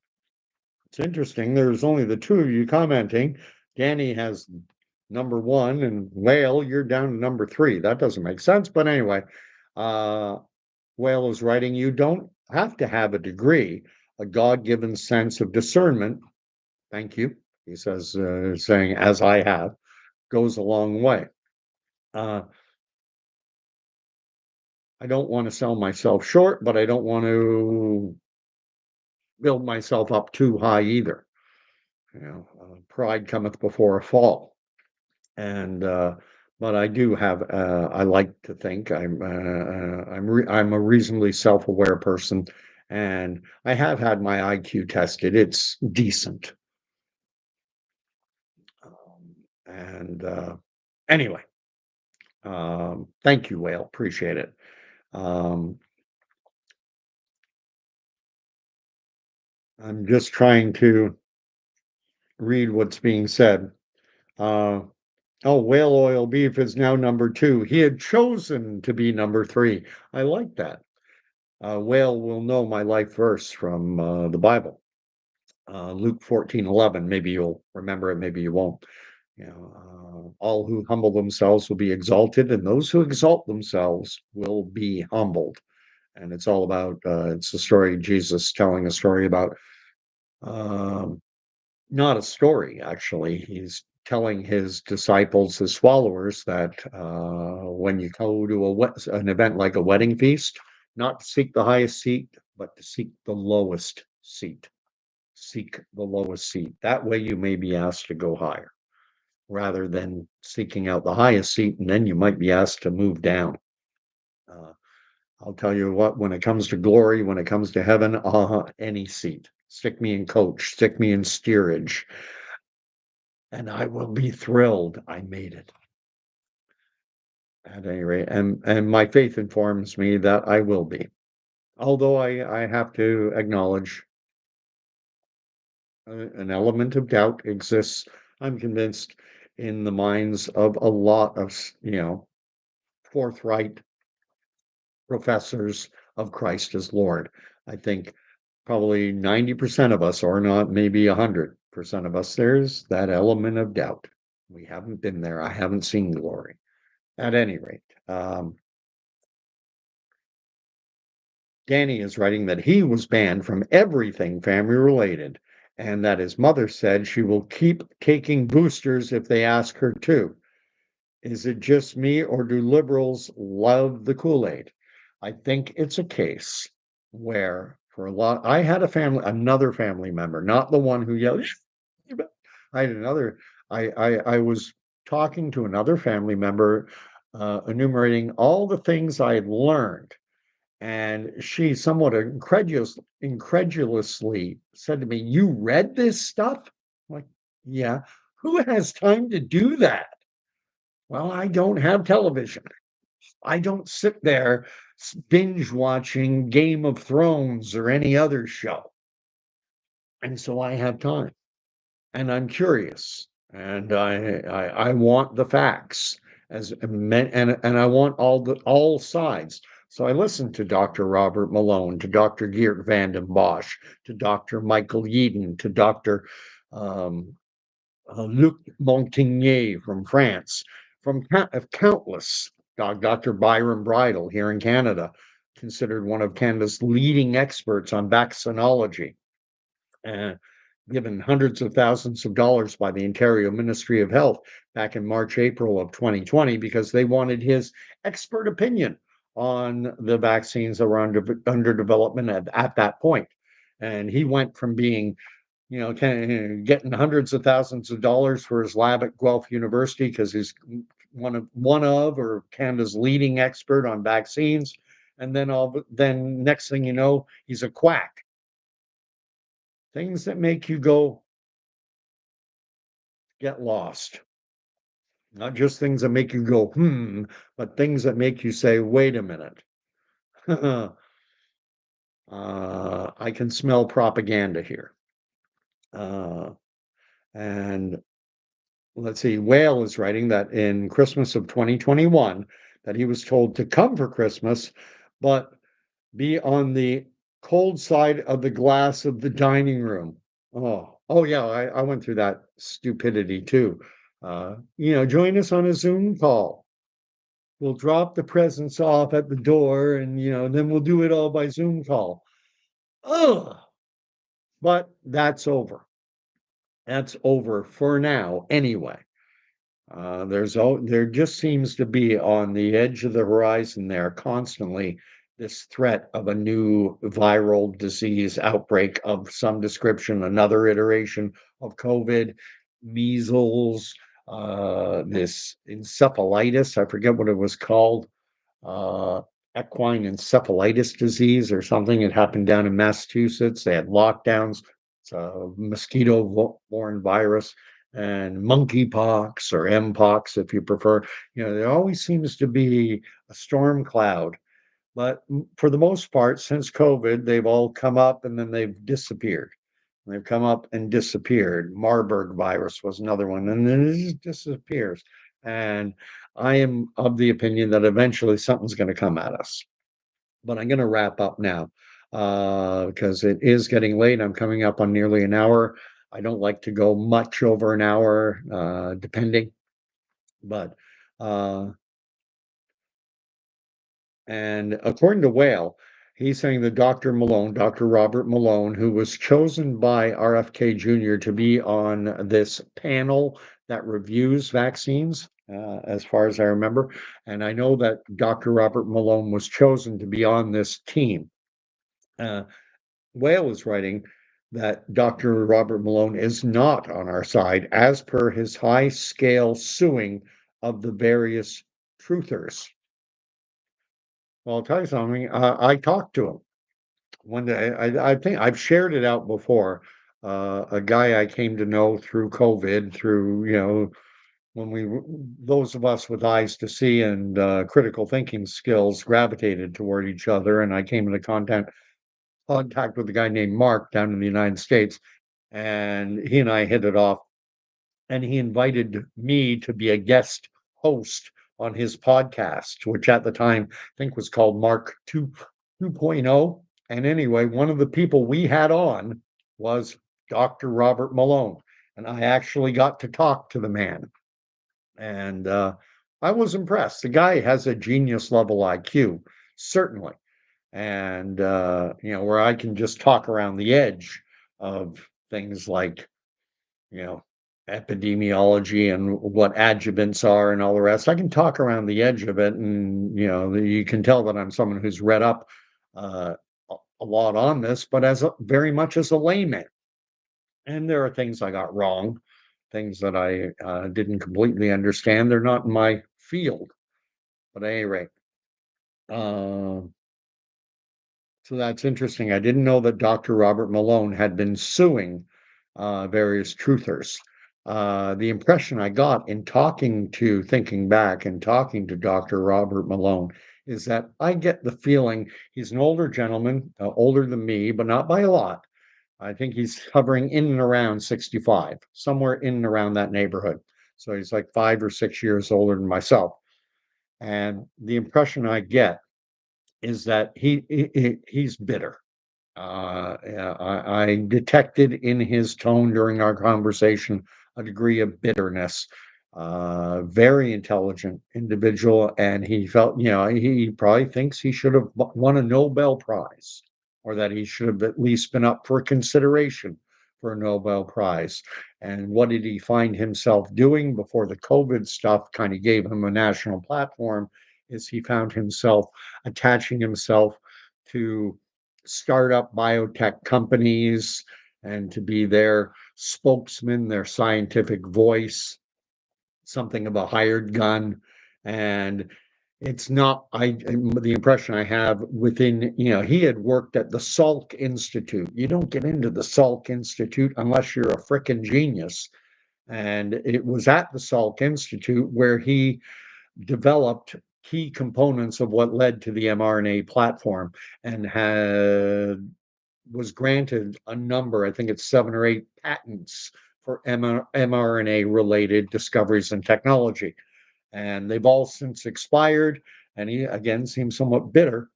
it's interesting. There's only the 2 of you commenting. Danny has number one, and Whale, you're down to number three. That doesn't make sense. But anyway, uh, Whale is writing, you don't have to have a degree, a God given sense of discernment. Thank you. He says, saying, as I have, goes a long way. Uh, I don't want to sell myself short, but I don't want to build myself up too high either. Pride cometh before a fall. And but I do have I like to think I'm a reasonably self-aware person, and I have had my IQ tested. It's decent. And anyway, thank you, Whale. Appreciate it. Um, I'm just trying to read what's being said. Uh, oh, whale oil beef is now number two. He had chosen to be number three. I like that. Whale will know my life verse from the Bible, Luke 14:11. Maybe you'll remember it, maybe you won't. All who humble themselves will be exalted, and those who exalt themselves will be humbled. And it's all about, it's a story, Jesus telling a story about, um, not a story, actually. He's telling his disciples, his followers, that when you go to an event like a wedding feast, not to seek the highest seat, but to seek the lowest seat. Seek the lowest seat. That way you may be asked to go higher rather than seeking out the highest seat, and then you might be asked to move down. Uh, I'll tell you what, when it comes to glory, when it comes to heaven, any seat. Stick me in coach, stick me in steerage, and I will be thrilled I made it. At any rate, and my faith informs me that I will be. Although I have to acknowledge an element of doubt exists, I'm convinced, in the minds of a lot of, forthright professors of Christ as Lord. I think probably 90% of us, or not, maybe 100% of us, there's that element of doubt. We haven't been there. I haven't seen glory. At any rate, Danny is writing that he was banned from everything family related, and that his mother said she will keep taking boosters if they ask her to. Is it just me, or do liberals love the Kool-Aid? I think it's a case where for a lot, I had another family member, not the one who yelled. I had another, I was talking to another family member, enumerating all the things I had learned. And she somewhat incredulously said to me, "You read this stuff?" I'm like, yeah. Who has time to do that? Well, I don't have television. I don't sit there binge watching Game of Thrones or any other show. And so I have time, and I'm curious, and I want the facts and I want all sides. So I listened to Dr. Robert Malone, to Dr. Geert Vanden Bosch, to Dr. Michael Yeadon, to Dr. Um, Luc Montagnier from France, from countless, Dr. Byron Bridle here in Canada, considered one of Canada's leading experts on vaccinology, and given hundreds of thousands of dollars by the Ontario Ministry of Health back in March, April of 2020, because they wanted his expert opinion on the vaccines that were under development at that point. And he went from being, getting hundreds of thousands of dollars for his lab at Guelph University because he's one of or Canada's leading expert on vaccines, and then next thing you know, he's a quack. Things that make you go get lost. Not just things that make you go, but things that make you say, wait a minute. I can smell propaganda here. Uh, and let's see, Whale is writing that in Christmas of 2021, that he was told to come for Christmas, but be on the cold side of the glass of the dining room. Oh yeah, I went through that stupidity too. Join us on a Zoom call. We'll drop the presents off at the door and, then we'll do it all by Zoom call. Ugh, but that's over. That's over for now anyway. There just seems to be on the edge of the horizon there constantly this threat of a new viral disease outbreak of some description, another iteration of COVID, measles, this encephalitis. I forget what it was called, uh, equine encephalitis disease or something. It happened down in Massachusetts. They had lockdowns. It's a mosquito-borne virus, and monkeypox or mpox, if you prefer. There always seems to be a storm cloud, but for the most part, since COVID, they've all come up and then they've disappeared. They've come up and disappeared. Marburg virus was another one, and then it just disappears. And I am of the opinion that eventually something's going to come at us. But I'm going to wrap up now because it is getting late. I'm coming up on nearly an hour. I don't like to go much over an hour, depending. But uh, And according to Whale, he's saying that Dr. Robert Malone, who was chosen by RFK Jr. to be on this panel that reviews vaccines, as far as I remember. And I know that Dr. Robert Malone was chosen to be on this team. Uh, Whale is writing that Dr. Robert Malone is not on our side, as per his high scale suing of the various truthers. Well, I'll tell you something. I talked to him one day. I think I've shared it out before. A guy I came to know through COVID, through when those of us with eyes to see and critical thinking skills gravitated toward each other, and I came into contact with a guy named Mark down in the United States, and he and I hit it off, and he invited me to be a guest host on his podcast, which at the time I think was called Mark 2.0. And anyway, one of the people we had on was Dr. Robert Malone. And I actually got to talk to the man. And I was impressed. The guy has a genius level IQ, certainly. And, where I can just talk around the edge of things like you know, epidemiology and what adjuvants are and all the rest. I can talk around the edge of it, and you can tell that I'm someone who's read up a lot on this, but very much as a layman. And there are things I got wrong, things that I didn't completely understand. They're not in my field, but at any rate. Uh, So that's interesting. I didn't know that Dr. Robert Malone had been suing various truthers. The impression I got in thinking back and talking to Dr. Robert Malone is that I get the feeling he's an older gentleman, older than me, but not by a lot. I think he's hovering in and around 65, somewhere in and around that neighborhood. So he's like 5 or 6 years older than myself. And the impression I get is that he's bitter. Yeah, I detected in his tone during our conversation a degree of bitterness. Very intelligent individual, and he felt, he probably thinks he should have won a Nobel Prize, or that he should have at least been up for consideration for a Nobel Prize. And what did he find himself doing before the COVID stuff kind of gave him a national platform? Is he found himself attaching himself to startup biotech companies and to be their spokesman, their scientific voice, something of a hired gun. And it's not, the impression I have within, he had worked at the Salk Institute. You don't get into the Salk Institute unless you're a frickin' genius. And it was at the Salk Institute where he developed key components of what led to the mRNA platform and was granted a number, I think it's 7 or 8 patents for mRNA related discoveries and technology. And they've all since expired. And he again seems somewhat bitter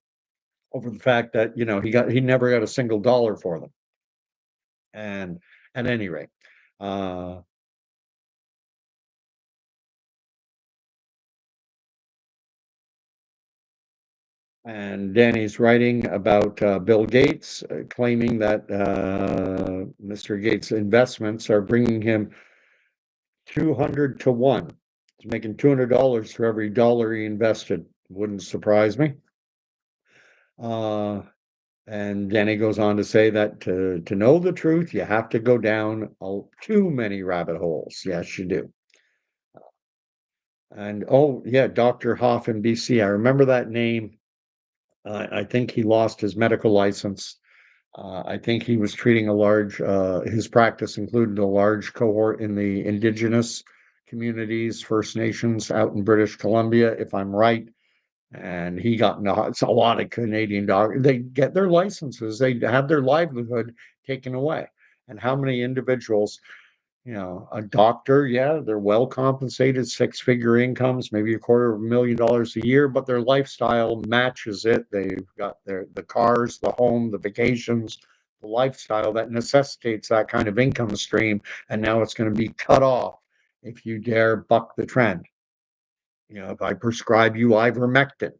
over the fact that, he never got a single dollar for them. And at any rate, uh, And Danny's writing about Bill Gates, claiming that Mr. Gates' investments are bringing him 200 to 1. He's making $200 for every dollar he invested. Wouldn't surprise me. Uh, and Danny goes on to say that to know the truth, you have to go down too many rabbit holes. Yes, you do. And oh, yeah, Dr. Hoff in BC. I remember that name. I think he lost his medical license. I think he was treating his practice included a large cohort in the indigenous communities, First Nations out in British Columbia, if I'm right. And he got it's a lot of Canadian dogs. They get their licenses, they have their livelihood taken away. And how many individuals, a doctor, yeah, they're well compensated, six-figure incomes, maybe $250,000 a year, but their lifestyle matches it. They've got the cars, the home, the vacations, the lifestyle that necessitates that kind of income stream, and now it's going to be cut off if you dare buck the trend. If I prescribe you ivermectin,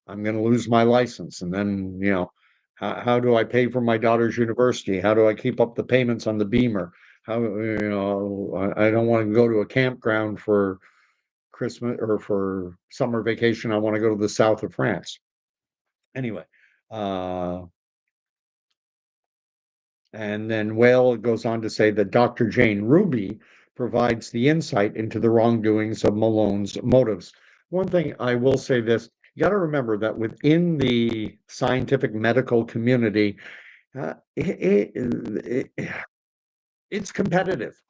I'm going to lose my license. And then, how do I pay for my daughter's university? How do I keep up the payments on the Beamer? I don't want to go to a campground for Christmas or for summer vacation. I want to go to the south of France. Anyway, uh, and then Whale goes on to say that Dr. Jane Ruby provides the insight into the wrongdoings of Malone's motives. One thing I will say this, you got to remember that within the scientific medical community, uh, it, it, it's competitive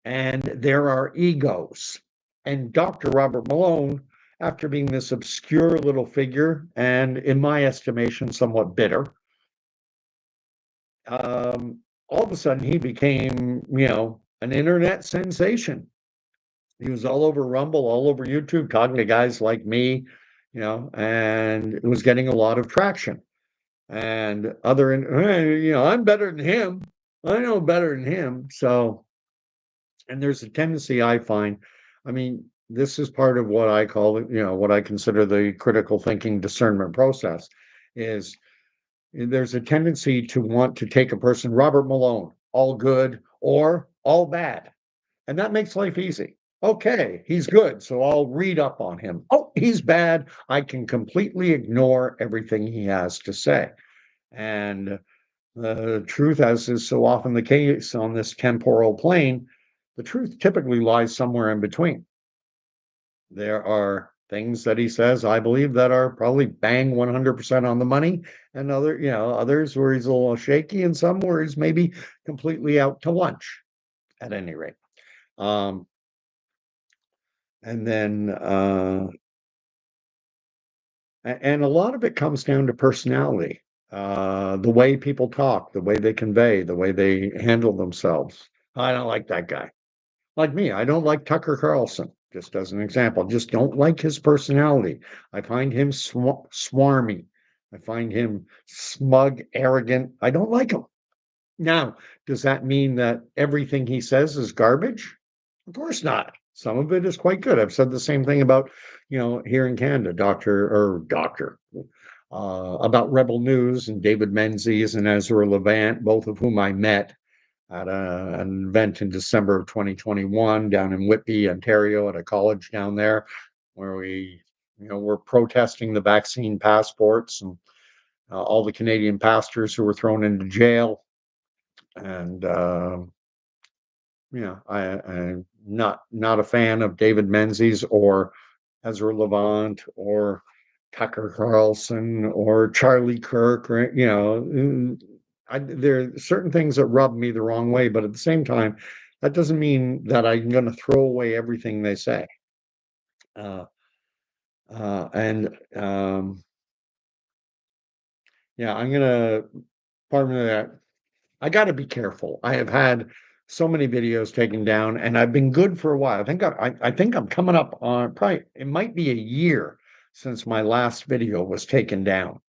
and there are egos. And Dr. Robert Malone, after being this obscure little figure and, in my estimation, somewhat bitter, all of a sudden he became, an internet sensation. He was all over Rumble, all over YouTube, talking to guys like me, and it was getting a lot of traction. And I'm better than him. I know better than him. So, and there's a tendency I find, I mean, this is part of what I call, what I consider the critical thinking discernment process is there's a tendency to want to take a person, Robert Malone, all good or all bad. And that makes life easy. Okay, he's good, so I'll read up on him. Oh, he's bad. I can completely ignore everything he has to say. And the truth, as is so often the case on this temporal plane, the truth typically lies somewhere in between. There are things that he says, I believe, that are probably bang 100% on the money, and others where he's a little shaky, and some where he's maybe completely out to lunch, at any rate. Um, and then, and a lot of it comes down to personality, the way people talk, the way they convey, the way they handle themselves. I don't like that guy. Like me, I don't like Tucker Carlson, just as an example. Just don't like his personality. I find him swarmy. I find him smug, arrogant. I don't like him. Now, does that mean that everything he says is garbage? Of course not. Some of it is quite good. I've said the same thing about, here in Canada, about Rebel News and David Menzies and Ezra Levant, both of whom I met at an event in December of 2021 down in Whitby, Ontario, at a college down there, where we, were protesting the vaccine passports and all the Canadian pastors who were thrown into jail. And I'm not a fan of David Menzies or Ezra Levant or Tucker Carlson or Charlie Kirk, or there are certain things that rub me the wrong way, but at the same time, that doesn't mean that I'm going to throw away everything they say. Uh, and yeah, I'm gonna pardon me that I got to be careful. I have had so many videos taken down, and I've been good for a while. I think I'm coming up on probably it might be a year since my last video was taken down.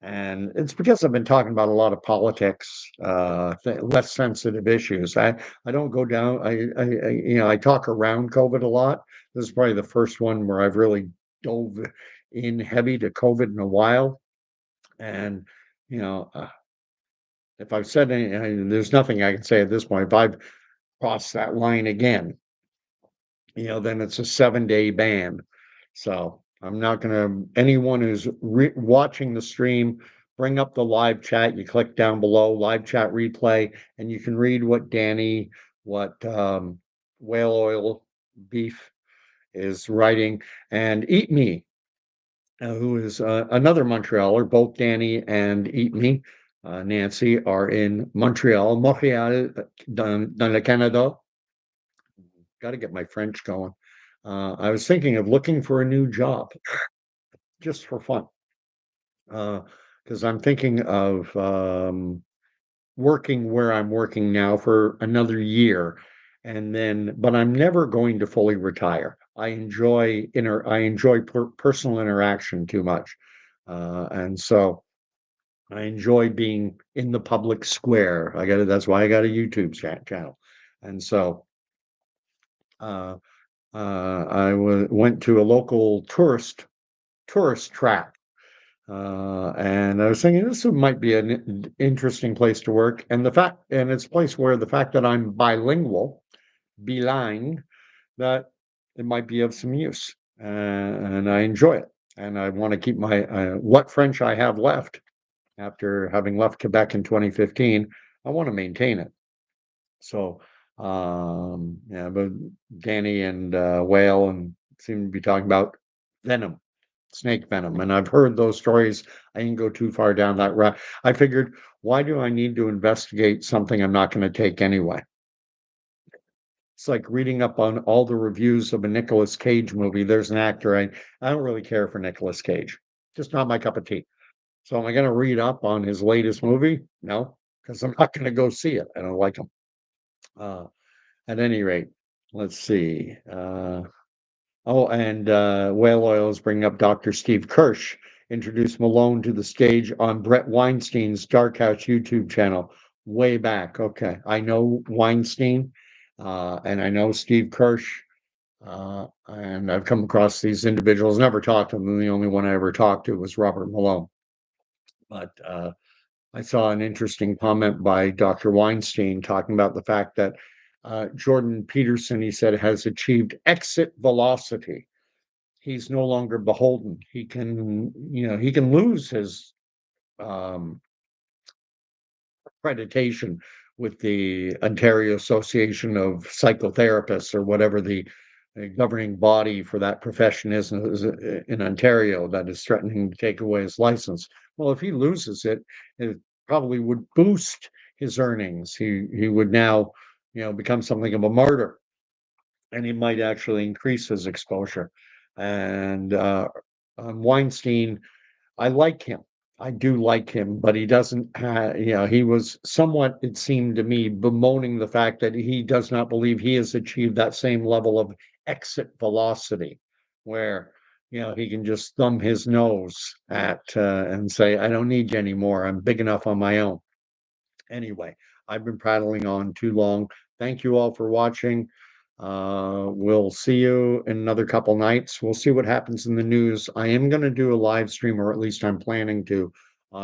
And it's because I've been talking about a lot of politics, less sensitive issues. I don't go down. I talk around COVID a lot. This is probably the first one where I've really dove in heavy to COVID in a while, and, you know, if I've said there's nothing I can say at this point. If I've crossed that line again, then it's a 7-day ban. So I'm not gonna anyone who's watching the stream, bring up the live chat. You click down below, live chat replay, and you can read what whale oil beef is writing, and Eat Me, who is another Montrealer. Both Danny and Eat Me, Nancy, are in Montreal, dans le Canada. Got to get my French going. I was thinking of looking for a new job just for fun, because I'm thinking of working where I'm working now for another year, and then, but I'm never going to fully retire. I enjoy personal interaction too much, and so I enjoy being in the public square. That's why I got a YouTube channel, and so. Uh, went to a local tourist track, and I was thinking this might be an interesting place to work. And it's a place where the fact that I'm bilingue, that it might be of some use, and I enjoy it. And I want to keep my what French I have left after having left Quebec in 2015. I want to maintain it. So, yeah, but Danny and Whale and seem to be talking about venom, snake venom, and I've heard those stories. I didn't go too far down that route. I figured, why do I need to investigate something I'm not going to take anyway? It's like reading up on all the reviews of a Nicolas Cage movie. There's an actor I don't really care for Nicolas Cage, just not my cup of tea. So am I going to read up on his latest movie? No, because I'm not going to go see it. I don't like him. Uh, At any rate, let's see. And Whale Oil is bringing up Dr. Steve Kirsch, introduced Malone to the stage on Brett Weinstein's Dark House YouTube channel way back. Okay, I know Weinstein, and I know Steve Kirsch, and I've come across these individuals. Never talked to them. The only one I ever talked to was Robert Malone. But I saw an interesting comment by Dr. Weinstein talking about the fact that Jordan Peterson, he said, has achieved exit velocity. He's no longer beholden. He can lose his um, accreditation with the Ontario Association of Psychotherapists, or whatever the governing body for that profession is in Ontario, that is threatening to take away his license. Well, if he loses it, it probably would boost his earnings. He would now, become something of a martyr, and he might actually increase his exposure. And Weinstein, I like him. I do like him, but he doesn't he was somewhat, it seemed to me, bemoaning the fact that he does not believe he has achieved that same level of exit velocity where, he can just thumb his nose at and say, I don't need you anymore. I'm big enough on my own. Anyway, I've been prattling on too long. Thank you all for watching. We'll see you in another couple nights. We'll see what happens in the news. I am going to do a live stream, or at least I'm planning to,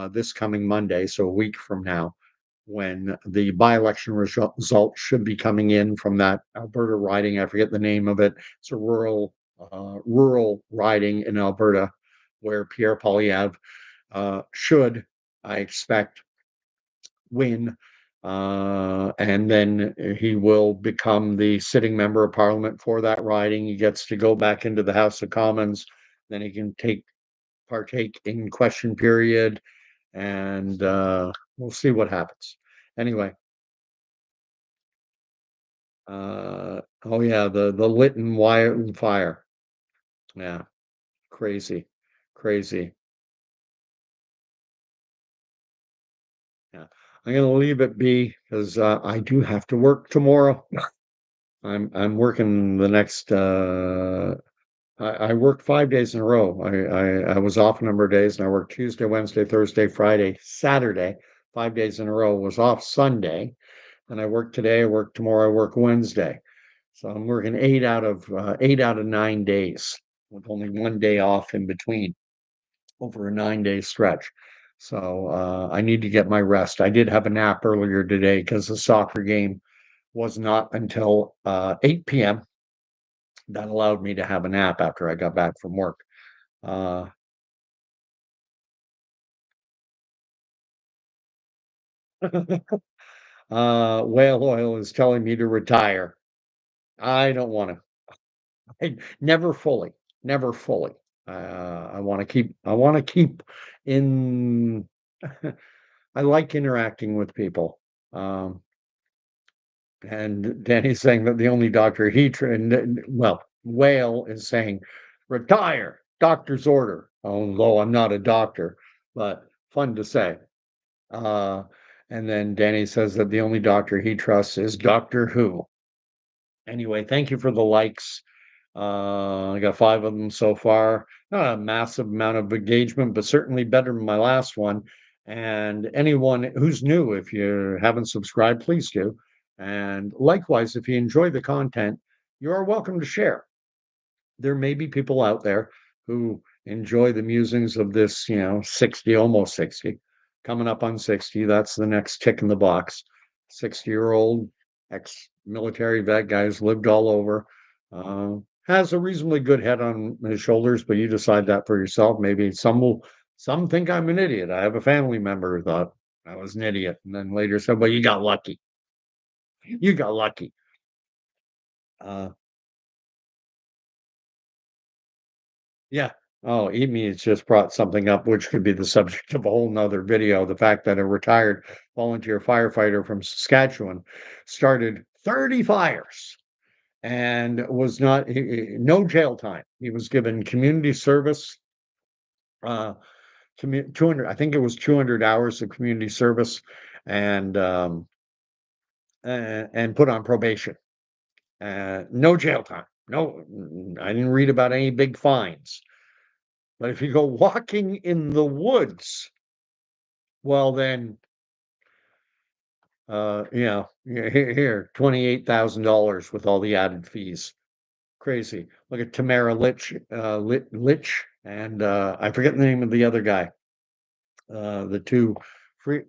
this coming Monday, so a week from now, when the by-election results should be coming in from that Alberta riding. I forget the name of it. It's a rural riding in Alberta where Pierre Poilievre should, I expect, win. And then he will become the sitting member of parliament for that riding. He gets to go back into the House of Commons. Then he can partake in question period, and we'll see what happens. Anyway, oh yeah, the Lytton wire fire. Yeah, crazy, crazy. Yeah, I'm gonna leave it be because I do have to work tomorrow. I'm working the next I worked 5 days in a row. I was off a number of days, and I worked Tuesday, Wednesday, Thursday, Friday, Saturday, 5 days in a row. Was off Sunday, and I work today. I work tomorrow. I work Wednesday. So I'm working 8 out of 9 days. with only 1 day off in between over a 9-day stretch. So I need to get my rest. I did have a nap earlier today because the soccer game was not until 8 p.m. That allowed me to have a nap after I got back from work. Uh, whale oil is telling me to retire. I don't want to. Never fully, never fully. I want to keep in. I like interacting with people. Um, and Danny's saying that the only doctor he trained, well, Whale is saying, retire, doctor's order. Although I'm not a doctor, but fun to say. Uh, and then Danny says that the only doctor he trusts is Doctor Who. Anyway, thank you for the likes. I got 5 of them so far. Not a massive amount of engagement, but certainly better than my last one. And anyone who's new, if you haven't subscribed, please do. And likewise, if you enjoy the content, you are welcome to share. There may be people out there who enjoy the musings of this, 60, almost 60, coming up on 60. That's the next tick in the box. 60-year-old ex-military vet guy who's lived all over, has a reasonably good head on his shoulders, but you decide that for yourself. Maybe some think I'm an idiot. I have a family member who thought I was an idiot, and then later said, "Well, you got lucky. You got lucky." Uh, Yeah. Oh, Amy has just brought something up, which could be the subject of a whole nother video. The fact that a retired volunteer firefighter from Saskatchewan started 30 fires and was not, no jail time. He was given community service, uh, 200, I think it was 200 hours of community service and, and put on probation. No jail time. No, I didn't read about any big fines. But if you go walking in the woods, well, then, here, $28,000 with all the added fees. Crazy. Look at Tamara Litch, and I forget the name of the other guy. The two free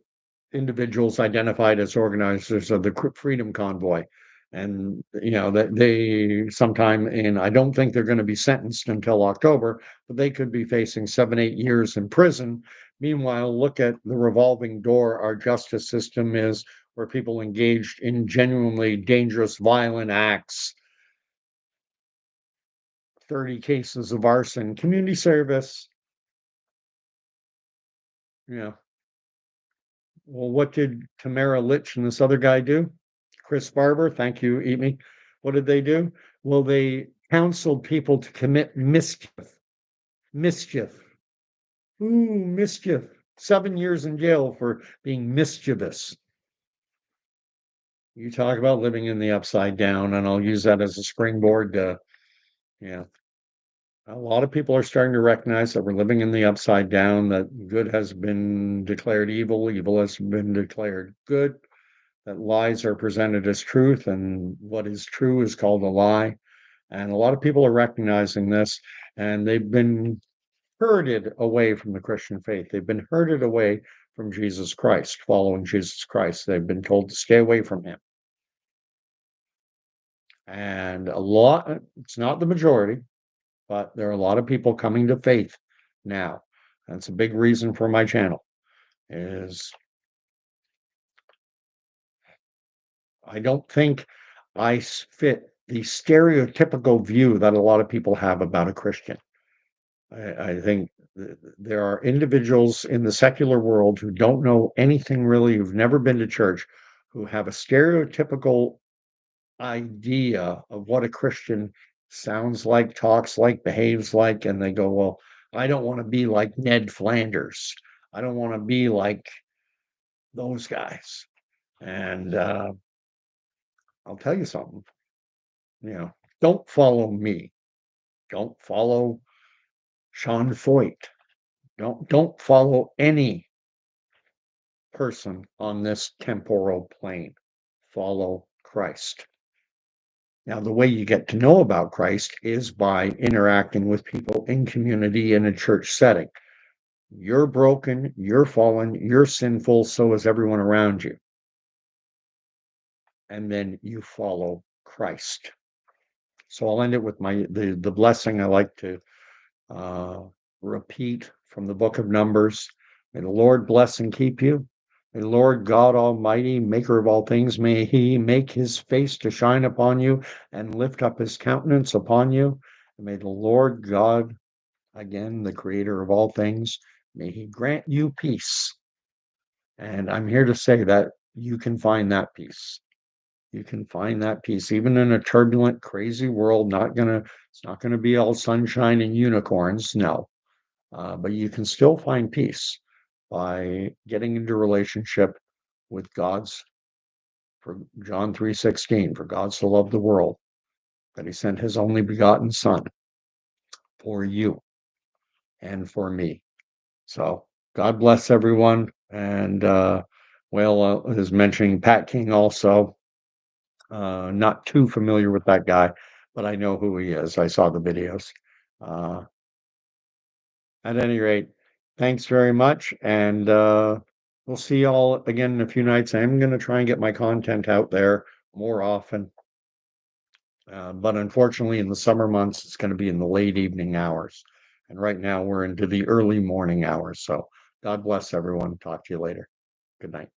individuals identified as organizers of the Freedom Convoy. And, that they sometime in, I don't think they're going to be sentenced until October, but they could be facing 7, 8 years in prison. Meanwhile, look at the revolving door our justice system is, where people engaged in genuinely dangerous, violent acts, 30 cases of arson, community service, you know, Well, what did Tamara Litch and this other guy do? Chris Barber, thank you, Amy. What did they do? Well, they counseled people to commit mischief. Mischief. Ooh, mischief. 7 years in jail for being mischievous. You talk about living in the upside down, and I'll use that as a springboard to, yeah. A lot of people are starting to recognize that we're living in the upside down, that good has been declared evil, evil has been declared good, that lies are presented as truth, and what is true is called a lie. And a lot of people are recognizing this, and they've been herded away from the Christian faith. They've been herded away from Jesus Christ, following Jesus Christ. They've been told to stay away from him. And it's not the majority, but there are a lot of people coming to faith now. That's a big reason for my channel is I don't think fit the stereotypical view that a lot of people have about a Christian. I think there are individuals in the secular world who don't know anything really, who've never been to church, who have a stereotypical idea of what a Christian sounds like, talks like, behaves like, and they go, well, I don't want to be like Ned Flanders. I don't want to be like those guys. And I'll tell you something, don't follow me. Don't follow Sean Foyt. Don't follow any person on this temporal plane. Follow Christ. Now, the way you get to know about Christ is by interacting with people in community in a church setting. You're broken, you're fallen, you're sinful, so is everyone around you. And then you follow Christ. So I'll end it with the blessing I like to uh, repeat from the book of Numbers. May the Lord bless and keep you. May the Lord God Almighty, maker of all things, may he make his face to shine upon you and lift up his countenance upon you. And may the Lord God, again, the creator of all things, may he grant you peace. And I'm here to say that you can find that peace. You can find that peace, even in a turbulent, crazy world. It's not gonna be all sunshine and unicorns, no. But you can still find peace by getting into relationship with God's, for John 3:16, for God so loved the world that he sent his only begotten son for you and for me. So God bless everyone. And is mentioning Pat King also. Not too familiar with that guy, but I know who he is. I saw the videos. Uh, at any rate, thanks very much, and we'll see y'all again in a few nights. I'm going to try and get my content out there more often, but unfortunately, in the summer months, it's going to be in the late evening hours. And right now, we're into the early morning hours. So, God bless everyone. Talk to you later. Good night.